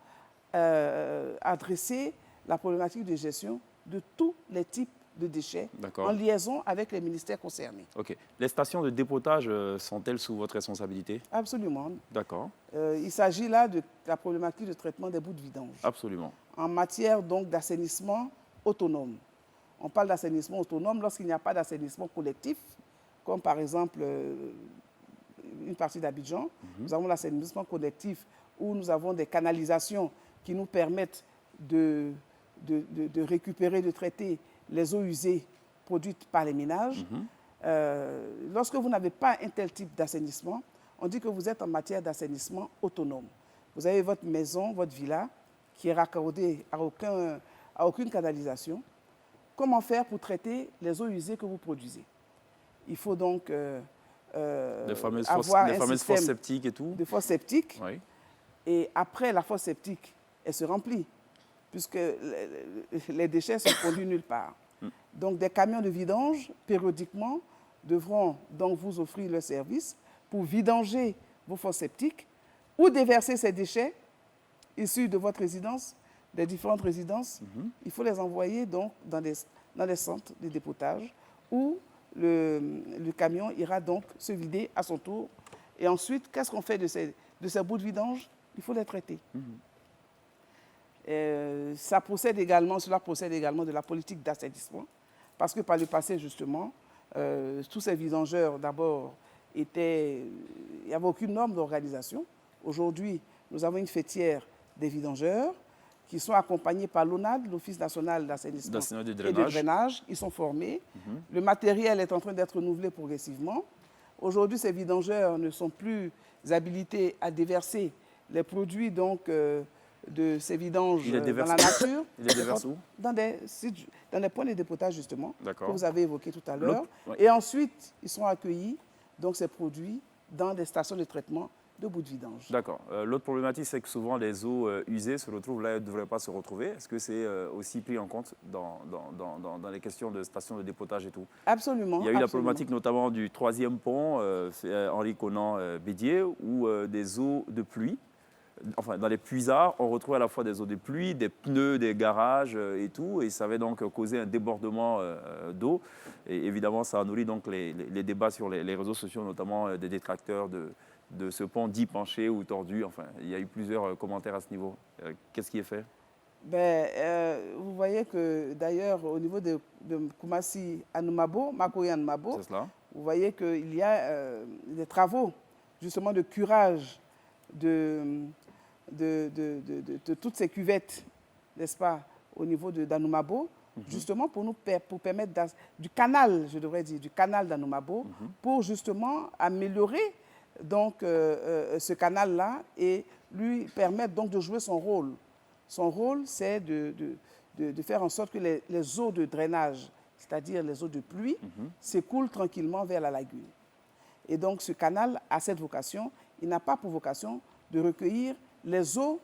adresser la problématique de gestion de tous les types de déchets en liaison avec les ministères concernés. OK. Les stations de dépotage sont-elles sous votre responsabilité? Absolument. D'accord. Il s'agit là de la problématique de traitement des boues de vidange. Absolument. En matière donc d'assainissement autonome. On parle d'assainissement autonome lorsqu'il n'y a pas d'assainissement collectif, comme par exemple une partie d'Abidjan. Nous avons l'assainissement collectif où nous avons des canalisations qui nous permettent de récupérer, de traiter les eaux usées produites par les ménages. Lorsque vous n'avez pas un tel type d'assainissement, on dit que vous êtes en matière d'assainissement autonome. Vous avez votre maison, votre villa, qui est raccordée à aucune canalisation. Comment faire pour traiter les eaux usées que vous produisez? Il faut donc les fameuses fosses septiques et tout. De fosses septiques. Oui. Et après la fosse septique, elle se remplit, puisque les déchets sont produits nulle part. Donc des camions de vidange, périodiquement, devront donc vous offrir le service pour vidanger vos fosses septiques ou déverser ces déchets issus de votre résidence, des différentes résidences. Il faut les envoyer donc dans des centres de dépotage où le camion ira donc se vider à son tour. Et ensuite, qu'est-ce qu'on fait de ces bouts de vidange? Il faut les traiter. Cela procède également de la politique d'assainissement, parce que par le passé, justement, tous ces vidangeurs, d'abord, il n'y avait aucune norme d'organisation. Aujourd'hui, nous avons une fêtière des vidangeurs qui sont accompagnés par l'ONAD, l'Office national d'assainissement et de drainage. Ils sont formés. Le matériel est en train d'être renouvelé progressivement. Aujourd'hui, ces vidangeurs ne sont plus habilités à déverser les produits donc, de ces vidanges dans la nature. Il les déverse où? Dans des points de dépotage, justement, que vous avez évoqués tout à l'heure. Oui. Et ensuite, ils sont accueillis, donc, ces produits, dans des stations de traitement de bouts de vidange. D'accord. L'autre problématique, c'est que souvent les eaux usées se retrouvent là où elles ne devraient pas se retrouver. Est-ce que c'est aussi pris en compte dans les questions de stations de dépotage et tout? Absolument. Il y a eu la problématique notamment du 3e pont, Henri Conan-Bédier, où des eaux de pluie, enfin dans les puisards, on retrouve à la fois des eaux de pluie, des pneus, des garages et tout, et ça avait donc causé un débordement d'eau. Et évidemment, ça a nourri donc les débats sur les réseaux sociaux, notamment des détracteurs de ce pont dit penché ou tordu. Enfin, il y a eu plusieurs commentaires à ce niveau. Qu'est-ce qui est fait? Vous voyez que d'ailleurs, au niveau de Koumassi Anoumabo, Makoye Anoumabo, vous voyez qu'il y a des travaux justement de curage de toutes ces cuvettes, n'est-ce pas, au niveau d'Anoumabo, justement pour permettre du canal, je devrais dire, du canal d'Anoumabo, pour justement améliorer donc, ce canal-là et lui permettre donc de jouer son rôle. Son rôle, c'est de faire en sorte que les eaux de drainage, c'est-à-dire les eaux de pluie, s'écoulent tranquillement vers la lagune. Et donc, ce canal a cette vocation. Il n'a pas pour vocation de recueillir les eaux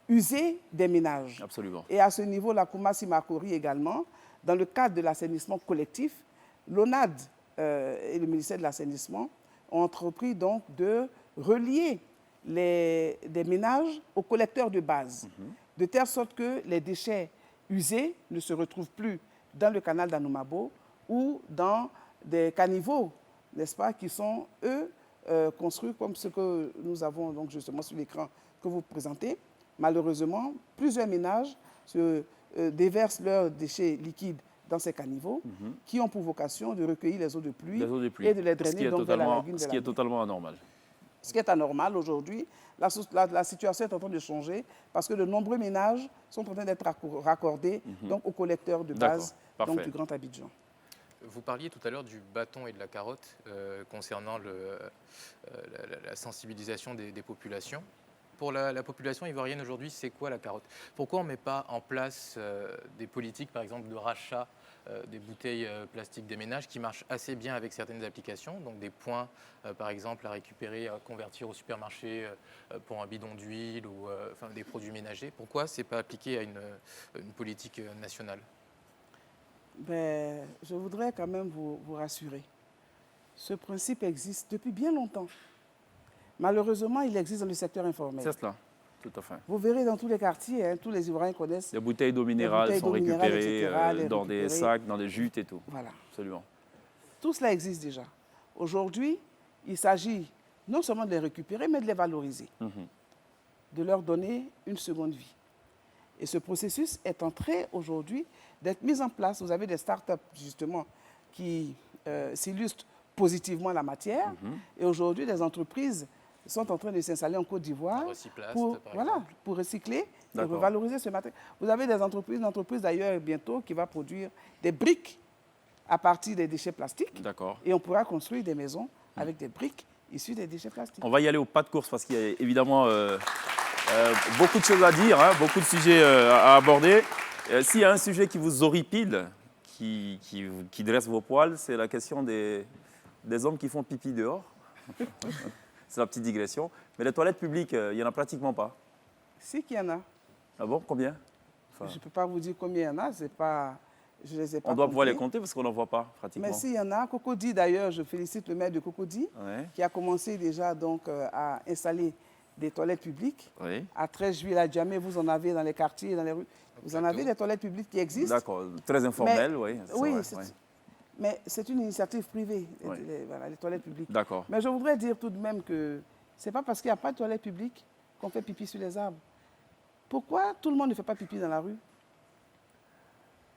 usées des ménages. Absolument. Et à ce niveau, la Koumassi Makori également, dans le cadre de l'assainissement collectif, l'ONAD et le ministère de l'Assainissement ont entrepris donc de relier des ménages aux collecteurs de base, de telle sorte que les déchets usés ne se retrouvent plus dans le canal d'Anoumabo ou dans des caniveaux, n'est-ce pas, qui sont, eux, construits comme ce que nous avons donc justement sur l'écran que vous présentez. Malheureusement, plusieurs ménages déversent leurs déchets liquides dans ces caniveaux qui ont pour vocation de recueillir les eaux de pluie et de les drainer donc vers la lagune. Ce qui est totalement anormal. Ce qui est anormal aujourd'hui. La situation est en train de changer parce que de nombreux ménages sont en train d'être raccordés donc, aux collecteurs de base donc, du Grand Abidjan. Vous parliez tout à l'heure du bâton et de la carotte concernant la sensibilisation des populations. Pour la population ivoirienne aujourd'hui, c'est quoi la carotte? Pourquoi on ne met pas en place des politiques, par exemple, de rachat des bouteilles plastiques des ménages qui marchent assez bien avec certaines applications, donc des points, par exemple, à récupérer, à convertir au supermarché pour un bidon d'huile ou enfin, des produits ménagers? Pourquoi ce n'est pas appliqué à une politique nationale? Je voudrais quand même vous rassurer. Ce principe existe depuis bien longtemps. Malheureusement, il existe dans le secteur informel. C'est cela, tout à fait. Vous verrez dans tous les quartiers, hein, tous les Ivoiriens connaissent. Les bouteilles d'eau minérale sont récupérées dans des sacs, dans des jutes et tout. Voilà. Absolument. Tout cela existe déjà. Aujourd'hui, il s'agit non seulement de les récupérer, mais de les valoriser, de leur donner une seconde vie. Et ce processus est en train aujourd'hui d'être mis en place. Vous avez des start-up justement qui s'illustrent positivement la matière. Et aujourd'hui, des entreprises sont en train de s'installer en Côte d'Ivoire pour recycler et revaloriser ce matériel. Vous avez une entreprise d'ailleurs bientôt qui va produire des briques à partir des déchets plastiques. Et on pourra construire des maisons avec des briques issues des déchets plastiques. On va y aller au pas de course parce qu'il y a évidemment beaucoup de choses à dire, hein, beaucoup de sujets à aborder. S'il y a un sujet qui vous horripile, qui dresse vos poils, c'est la question des hommes qui font pipi dehors. C'est la petite digression. Mais les toilettes publiques, il n'y en a pratiquement pas. Si qu'il y en a. Ah bon? Combien? Je ne peux pas vous dire combien il y en a. Je les ai pas On doit comptés. pouvoir les compter parce qu'on n'en voit pas pratiquement. Mais s'il y en a, Cocody d'ailleurs, je félicite le maire de Cocody qui a commencé déjà donc, à installer des toilettes publiques. À 13 juillet, à Djamé, vous en avez dans les quartiers, dans les rues. Vous en avez des toilettes publiques qui existent. D'accord, très informel, oui. Oui, mais c'est une initiative privée, les toilettes publiques. D'accord. Mais je voudrais dire tout de même que ce n'est pas parce qu'il n'y a pas de toilettes publiques qu'on fait pipi sur les arbres. Pourquoi tout le monde ne fait pas pipi dans la rue?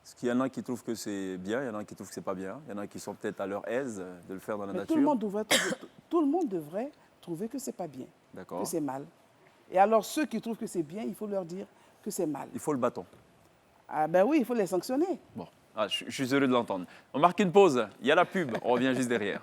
Parce qu'il y en a qui trouvent que c'est bien, il y en a qui trouvent que c'est pas bien. Il y en a qui sont peut-être à leur aise de le faire dans la Mais nature. tout le monde devrait trouver que c'est pas bien, que D'accord. c'est mal. Et alors, ceux qui trouvent que c'est bien, il faut leur dire que c'est mal. Il faut le bâton. Ah ben oui, il faut les sanctionner. Bon, ah, je suis heureux de l'entendre. On marque une pause. Il y a la pub. On revient juste derrière.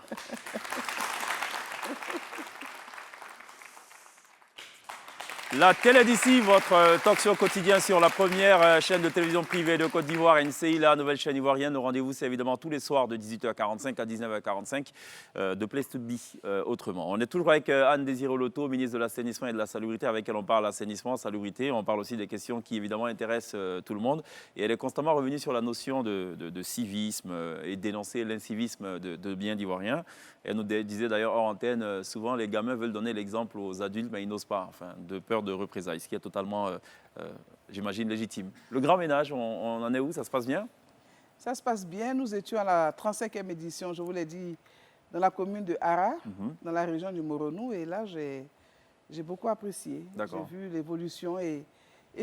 La télé d'ici, votre talk show quotidien sur la première chaîne de télévision privée de Côte d'Ivoire, NCI, la nouvelle chaîne ivoirienne. Nos rendez-vous, c'est évidemment tous les soirs de 18h45 à 19h45 de Place to Be autrement. On est toujours avec Anne Désiré Loto, ministre de l'Assainissement et de la Salubrité, avec elle on parle assainissement, salubrité. On parle aussi des questions qui évidemment intéressent tout le monde. Et elle est constamment revenue sur la notion de civisme et dénoncer l'incivisme de bien d'Ivoiriens. Elle nous disait d'ailleurs hors antenne, souvent les gamins veulent donner l'exemple aux adultes, mais ils n'osent pas, enfin, de peur de représailles, ce qui est totalement, j'imagine, légitime. Le grand ménage, on en est où? Ça se passe bien? Ça se passe bien. Nous étions à la 35e édition, je vous l'ai dit, dans la commune de Hara, dans la région du Moronou. Et là, j'ai beaucoup apprécié. D'accord. J'ai vu l'évolution et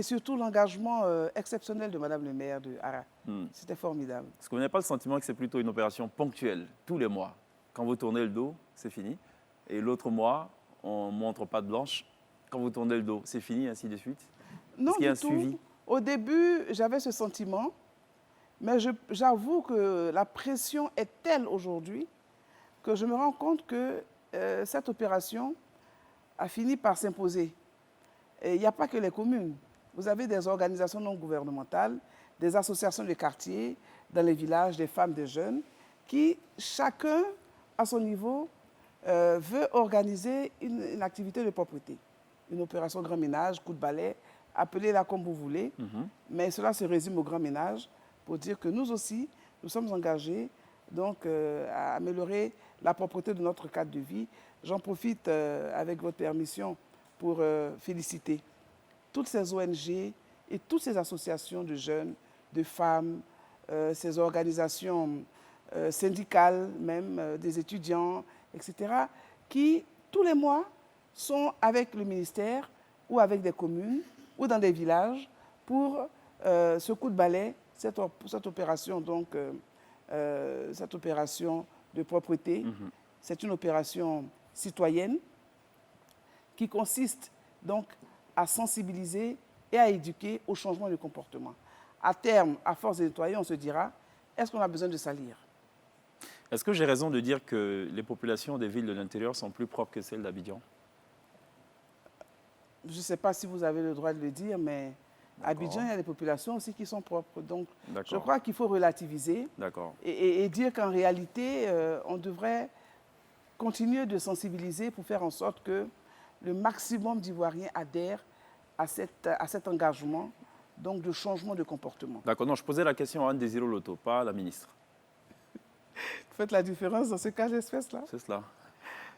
surtout l'engagement exceptionnel de Madame le maire de Hara. C'était formidable. Est-ce que vous n'avez pas le sentiment que c'est plutôt une opération ponctuelle, tous les mois? Quand vous tournez le dos, c'est fini. Et l'autre mois, on ne montre pas de blanche. Quand vous tournez le dos, c'est fini, ainsi de suite? Non, Est-ce qu'il y a un du tout. suivi? Au début, j'avais ce sentiment, mais j'avoue que la pression est telle aujourd'hui que je me rends compte que cette opération a fini par s'imposer. Et il n'y a pas que les communes. Vous avez des organisations non gouvernementales, des associations de quartier, dans les villages, des femmes, des jeunes, qui, chacun, à son niveau, veut organiser une activité de propreté. Une opération grand ménage, coup de balai, appelez-la comme vous voulez. Mais cela se résume au grand ménage pour dire que nous aussi, nous sommes engagés donc, à améliorer la propreté de notre cadre de vie. J'en profite, avec votre permission, pour féliciter toutes ces ONG et toutes ces associations de jeunes, de femmes, ces organisations syndicales même, des étudiants, etc., qui, tous les mois, sont avec le ministère ou avec des communes ou dans des villages pour ce coup de balai, cette opération, donc, cette opération de propreté. C'est une opération citoyenne qui consiste donc à sensibiliser et à éduquer au changement de comportement. À terme, à force de nettoyer, on se dira, est-ce qu'on a besoin de salir? Est-ce que j'ai raison de dire que les populations des villes de l'intérieur sont plus propres que celles d'Abidjan? Je ne sais pas si vous avez le droit de le dire, mais à Abidjan, il y a des populations aussi qui sont propres. Donc, je crois qu'il faut relativiser et dire qu'en réalité, on devrait continuer de sensibiliser pour faire en sorte que le maximum d'Ivoiriens adhèrent à cet engagement donc de changement de comportement. D'accord, non, je posais la question à Anne Désiré Loto, pas à la ministre. Vous faites la différence dans ce cas d'espèce-là? C'est cela.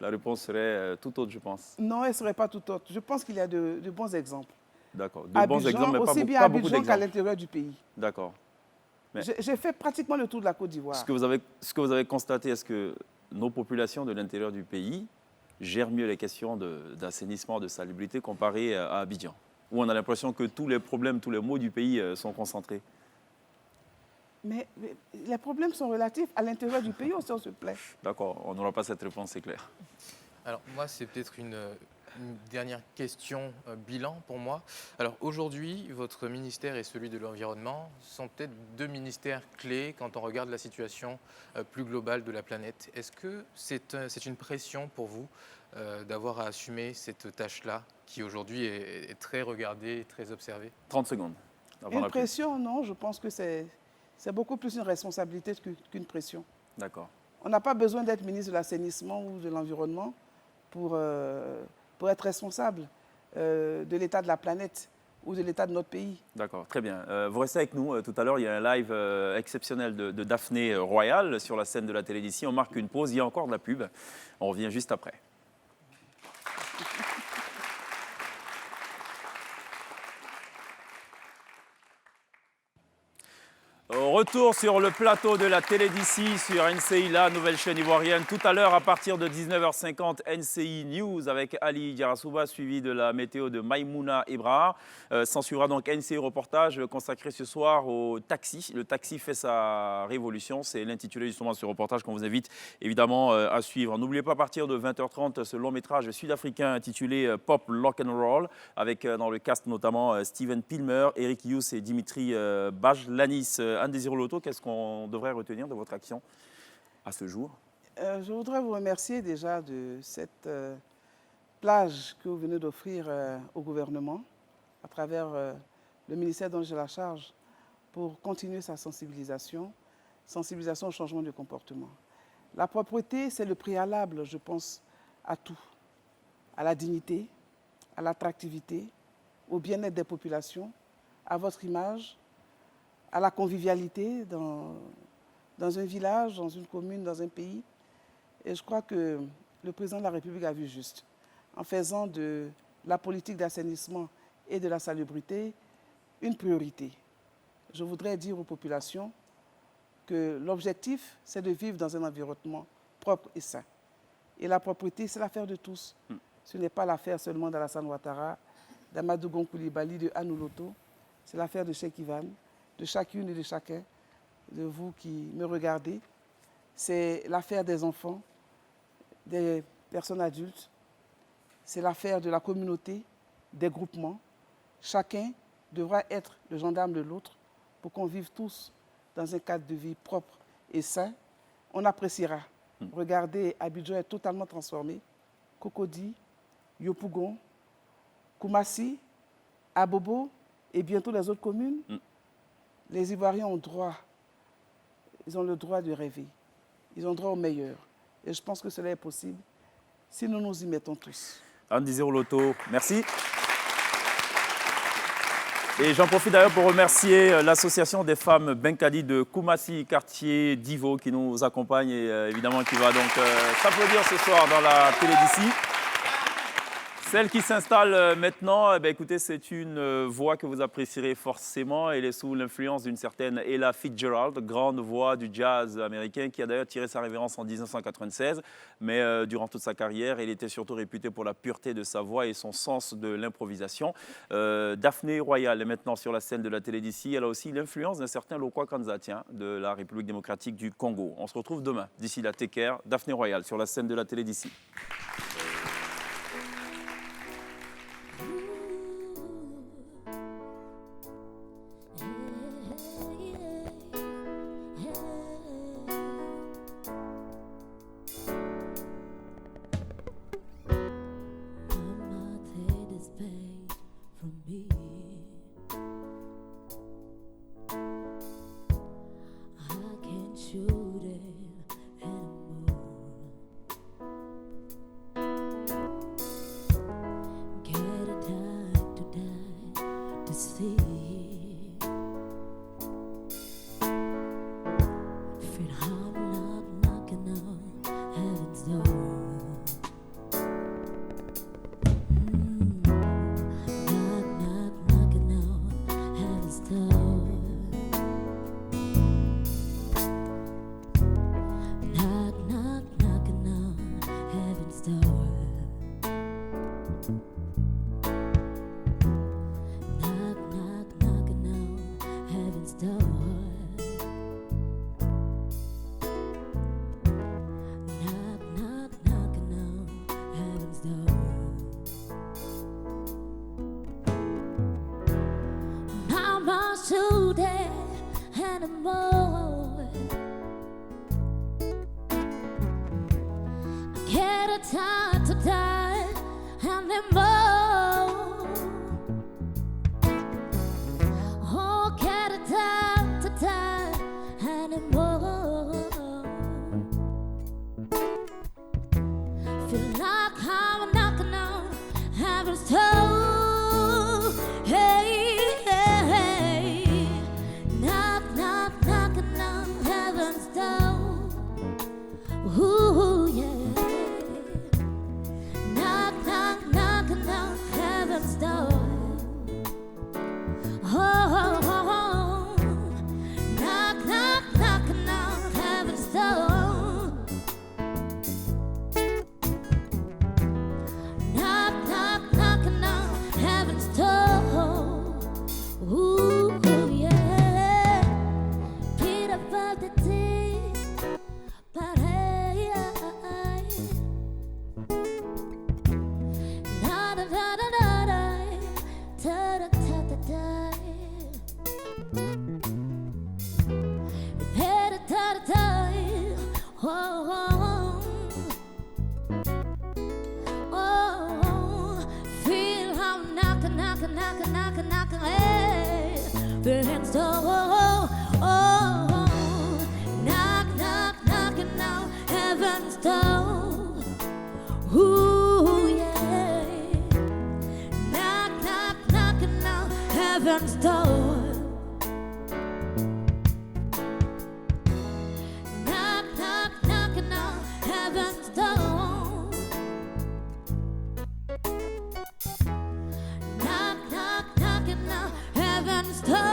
La réponse serait tout autre, je pense. Non, elle ne serait pas tout autre. Je pense qu'il y a de bons exemples. D'accord, de bons exemples, mais aussi bien pas à beaucoup Abidjan qu'à d'exemples. l'intérieur du pays. D'accord. J'ai fait pratiquement le tour de la Côte d'Ivoire. Ce que vous avez constaté, est-ce que nos populations de l'intérieur du pays gèrent mieux les questions d'assainissement, de salubrité comparées à Abidjan? Où on a l'impression que tous les problèmes, tous les maux du pays sont concentrés? Mais les problèmes sont relatifs à l'intérieur du pays aussi, on se plaît. D'accord, on n'aura pas cette réponse, c'est clair. Alors moi, c'est peut-être une dernière question bilan pour moi. Alors aujourd'hui, votre ministère et celui de l'environnement sont peut-être deux ministères clés quand on regarde la situation plus globale de la planète. Est-ce que c'est une pression pour vous d'avoir à assumer cette tâche-là qui aujourd'hui est très regardée et très observée? 30 secondes. Une pression, non, je pense que c'est beaucoup plus une responsabilité qu'une pression. D'accord. On n'a pas besoin d'être ministre de l'assainissement ou de l'environnement pour être responsable de l'état de la planète ou de l'état de notre pays. D'accord, très bien. Vous restez avec nous. Tout à l'heure, il y a un live exceptionnel de Daphné Royal sur la scène de la télé d'ici. On marque une pause. Il y a encore de la pub. On revient juste après. Retour sur le plateau de la télé d'ici sur NCI, la nouvelle chaîne ivoirienne. Tout à l'heure, à partir de 19h50, NCI News avec Ali Diarasouba, suivi de la météo de Maïmouna Ibrahim. S'ensuivra donc NCI Reportage consacré ce soir au taxi. Le taxi fait sa révolution. C'est l'intitulé justement de ce reportage qu'on vous invite évidemment à suivre. N'oubliez pas, à partir de 20h30, ce long métrage sud-africain intitulé Pop Lock and Roll, avec dans le cast notamment Steven Pilmer, Eric Hughes et Dimitri Bajlanis. Anne Désiré Loto, qu'est-ce qu'on devrait retenir de votre action à ce jour? Je voudrais vous remercier déjà de cette plage que vous venez d'offrir au gouvernement à travers le ministère dont j'ai la charge pour continuer sa sensibilisation au changement de comportement. La propreté, c'est le préalable, je pense, à tout, à la dignité, à l'attractivité, au bien-être des populations, à votre image, à la convivialité dans un village, dans une commune, dans un pays. Et je crois que le président de la République a vu juste en faisant de la politique d'assainissement et de la salubrité une priorité. Je voudrais dire aux populations que l'objectif, c'est de vivre dans un environnement propre et sain. Et la propreté, c'est l'affaire de tous. Ce n'est pas l'affaire seulement d'Alassane Ouattara, d'Amadou Gon Coulibaly, de Anou Loto. C'est l'affaire de Cheikh Ivan, de chacune et de chacun de vous qui me regardez. C'est l'affaire des enfants, des personnes adultes. C'est l'affaire de la communauté, des groupements. Chacun devra être le gendarme de l'autre pour qu'on vive tous dans un cadre de vie propre et sain. On appréciera. Regardez, Abidjan est totalement transformé. Cocody, Yopougon, Koumassi, Abobo et bientôt les autres communes. Les Ivoiriens ont droit, ils ont le droit de rêver. Ils ont droit au meilleur. Et je pense que cela est possible si nous nous y mettons tous. Anne Désiré Loto, merci. Et j'en profite d'ailleurs pour remercier l'association des femmes Benkadi de Koumassi, quartier d'Ivo, qui nous accompagne et évidemment qui va donc s'applaudir ce soir dans la télé d'ici. Celle qui s'installe maintenant, écoutez, c'est une voix que vous apprécierez forcément. Elle est sous l'influence d'une certaine Ella Fitzgerald, grande voix du jazz américain, qui a d'ailleurs tiré sa révérence en 1996. Mais durant toute sa carrière, elle était surtout réputée pour la pureté de sa voix et son sens de l'improvisation. Daphné Royal est maintenant sur la scène de la télé d'ici. Elle a aussi l'influence d'un certain Lokwa Kanzatien de la République démocratique du Congo. On se retrouve demain. D'ici là, take care. Daphné Royal sur la scène de la télé d'ici. Today anymore. I get a time to die anymore. Oh, get a time to die anymore. Feel like I'm knocking on heaven's door. Hey. Ooh, yeah. Knock, knock, knocking on Feel how knocking, knocking, knocking, knocking, knocking, hey, behind the door. Knock, knock, knocking now, heaven's door. Ooh, yeah. Knock, knock, knocking now, heaven's door. Knock, knock, knocking now, heaven's door. Knock, knock, knocking now, heaven's door.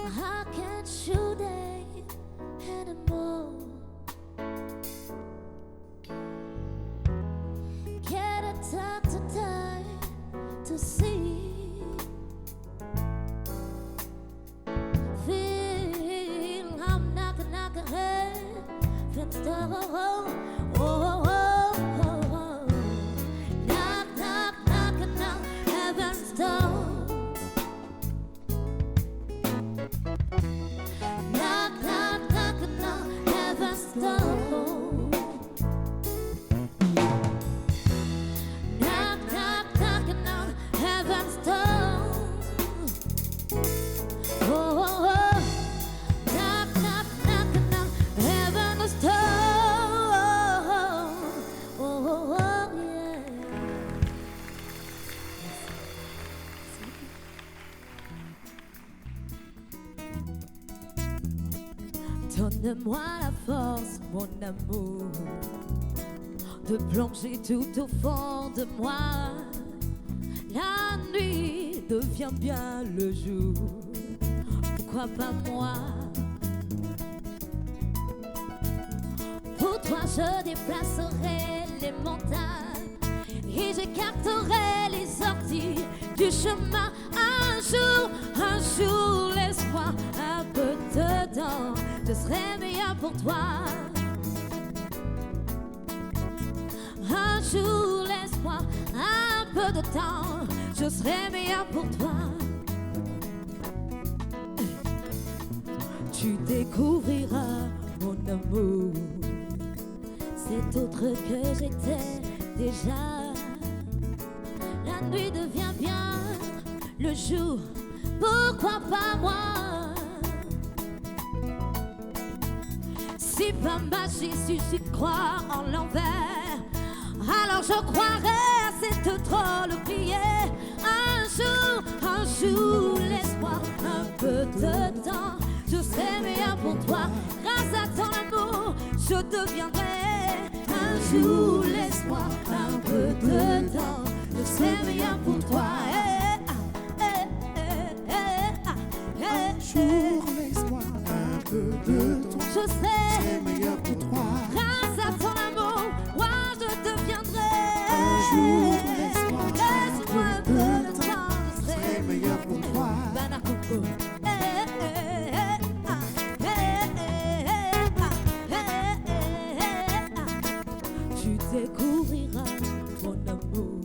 I can't shoot it anymore. Get a doctor time to see. Feel I'm knocking, knocking heaven's door. Knock, knock, knocking now, heaven's door. Knock, knock, knocking now, heaven's door. Knock, knock, knocking now, heaven's door. Knock, knock, knocking now, heaven's door. Yeah. Donne-moi la force, mon amour, de plonger tout au fond de moi. La nuit devient bien le jour, pourquoi pas moi? Pour toi je déplacerai les montagnes et j'écarterai les sorties du chemin. Un jour, laisse-moi un peu de temps, je serai meilleur pour toi. Un jour, laisse-moi un peu de temps, je serai meilleur pour toi. Tu découvriras mon amour, cet autre que j'étais déjà. La nuit devient bien le jour, pourquoi pas moi? Si par magie suffit de croire en l'envers, alors je croirai à cette drôle prière. Un jour, laisse-moi un peu de temps, je serai meilleur pour toi. Grâce à ton amour, je deviendrai. Un jour, laisse-moi un peu de temps, je serai meilleur pour toi. Un jour, laisse-moi un peu de temps, Je serai meilleur pour toi. grâce à ton amour, moi je deviendrai. Un jour, laisse-moi un peu de temps, je serai meilleur pour toi. Banakoko. Tu découvriras mon amour,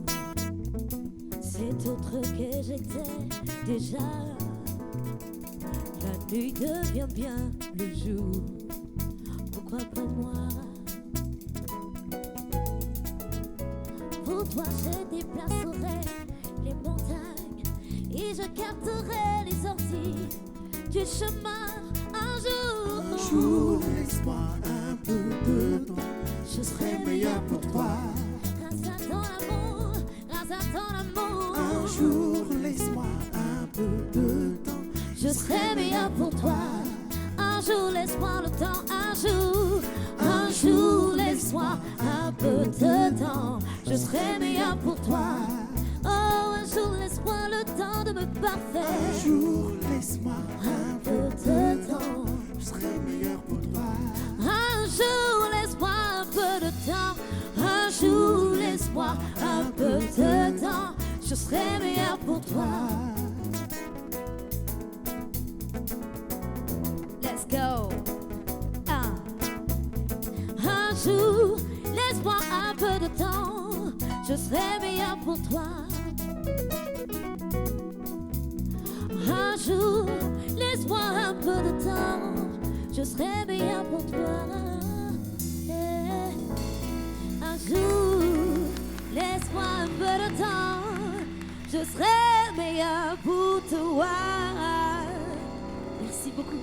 cet autre que j'étais déjà. La nuit devient bien le jour, pourquoi pas moi? Pour toi je déplacerai les montagnes et je capterai les sorties du chemin. Un jour, Laisse-moi un peu de temps, je serai meilleur pour toi. grâce à ton amour, grâce à ton amour. Un jour, laisse-moi un peu de temps, je serai meilleur pour toi. Un jour, laisse-moi le temps, un jour, laisse-moi un peu de temps, je serai meilleur pour toi. Oh, un jour, laisse-moi le temps de me parfaire. Un jour, laisse-moi Un peu de temps, je serai meilleur pour toi. un jour, laisse-moi un peu de temps. Un jour, laisse-moi un peu de temps, je serai meilleur pour toi. Let's go. Un jour, laisse-moi un peu de temps, je serai meilleur pour toi. Un jour, laisse-moi un peu de temps, je serai meilleur pour toi. Un jour, laisse-moi un peu de temps, je serai meilleur pour toi. Merci beaucoup.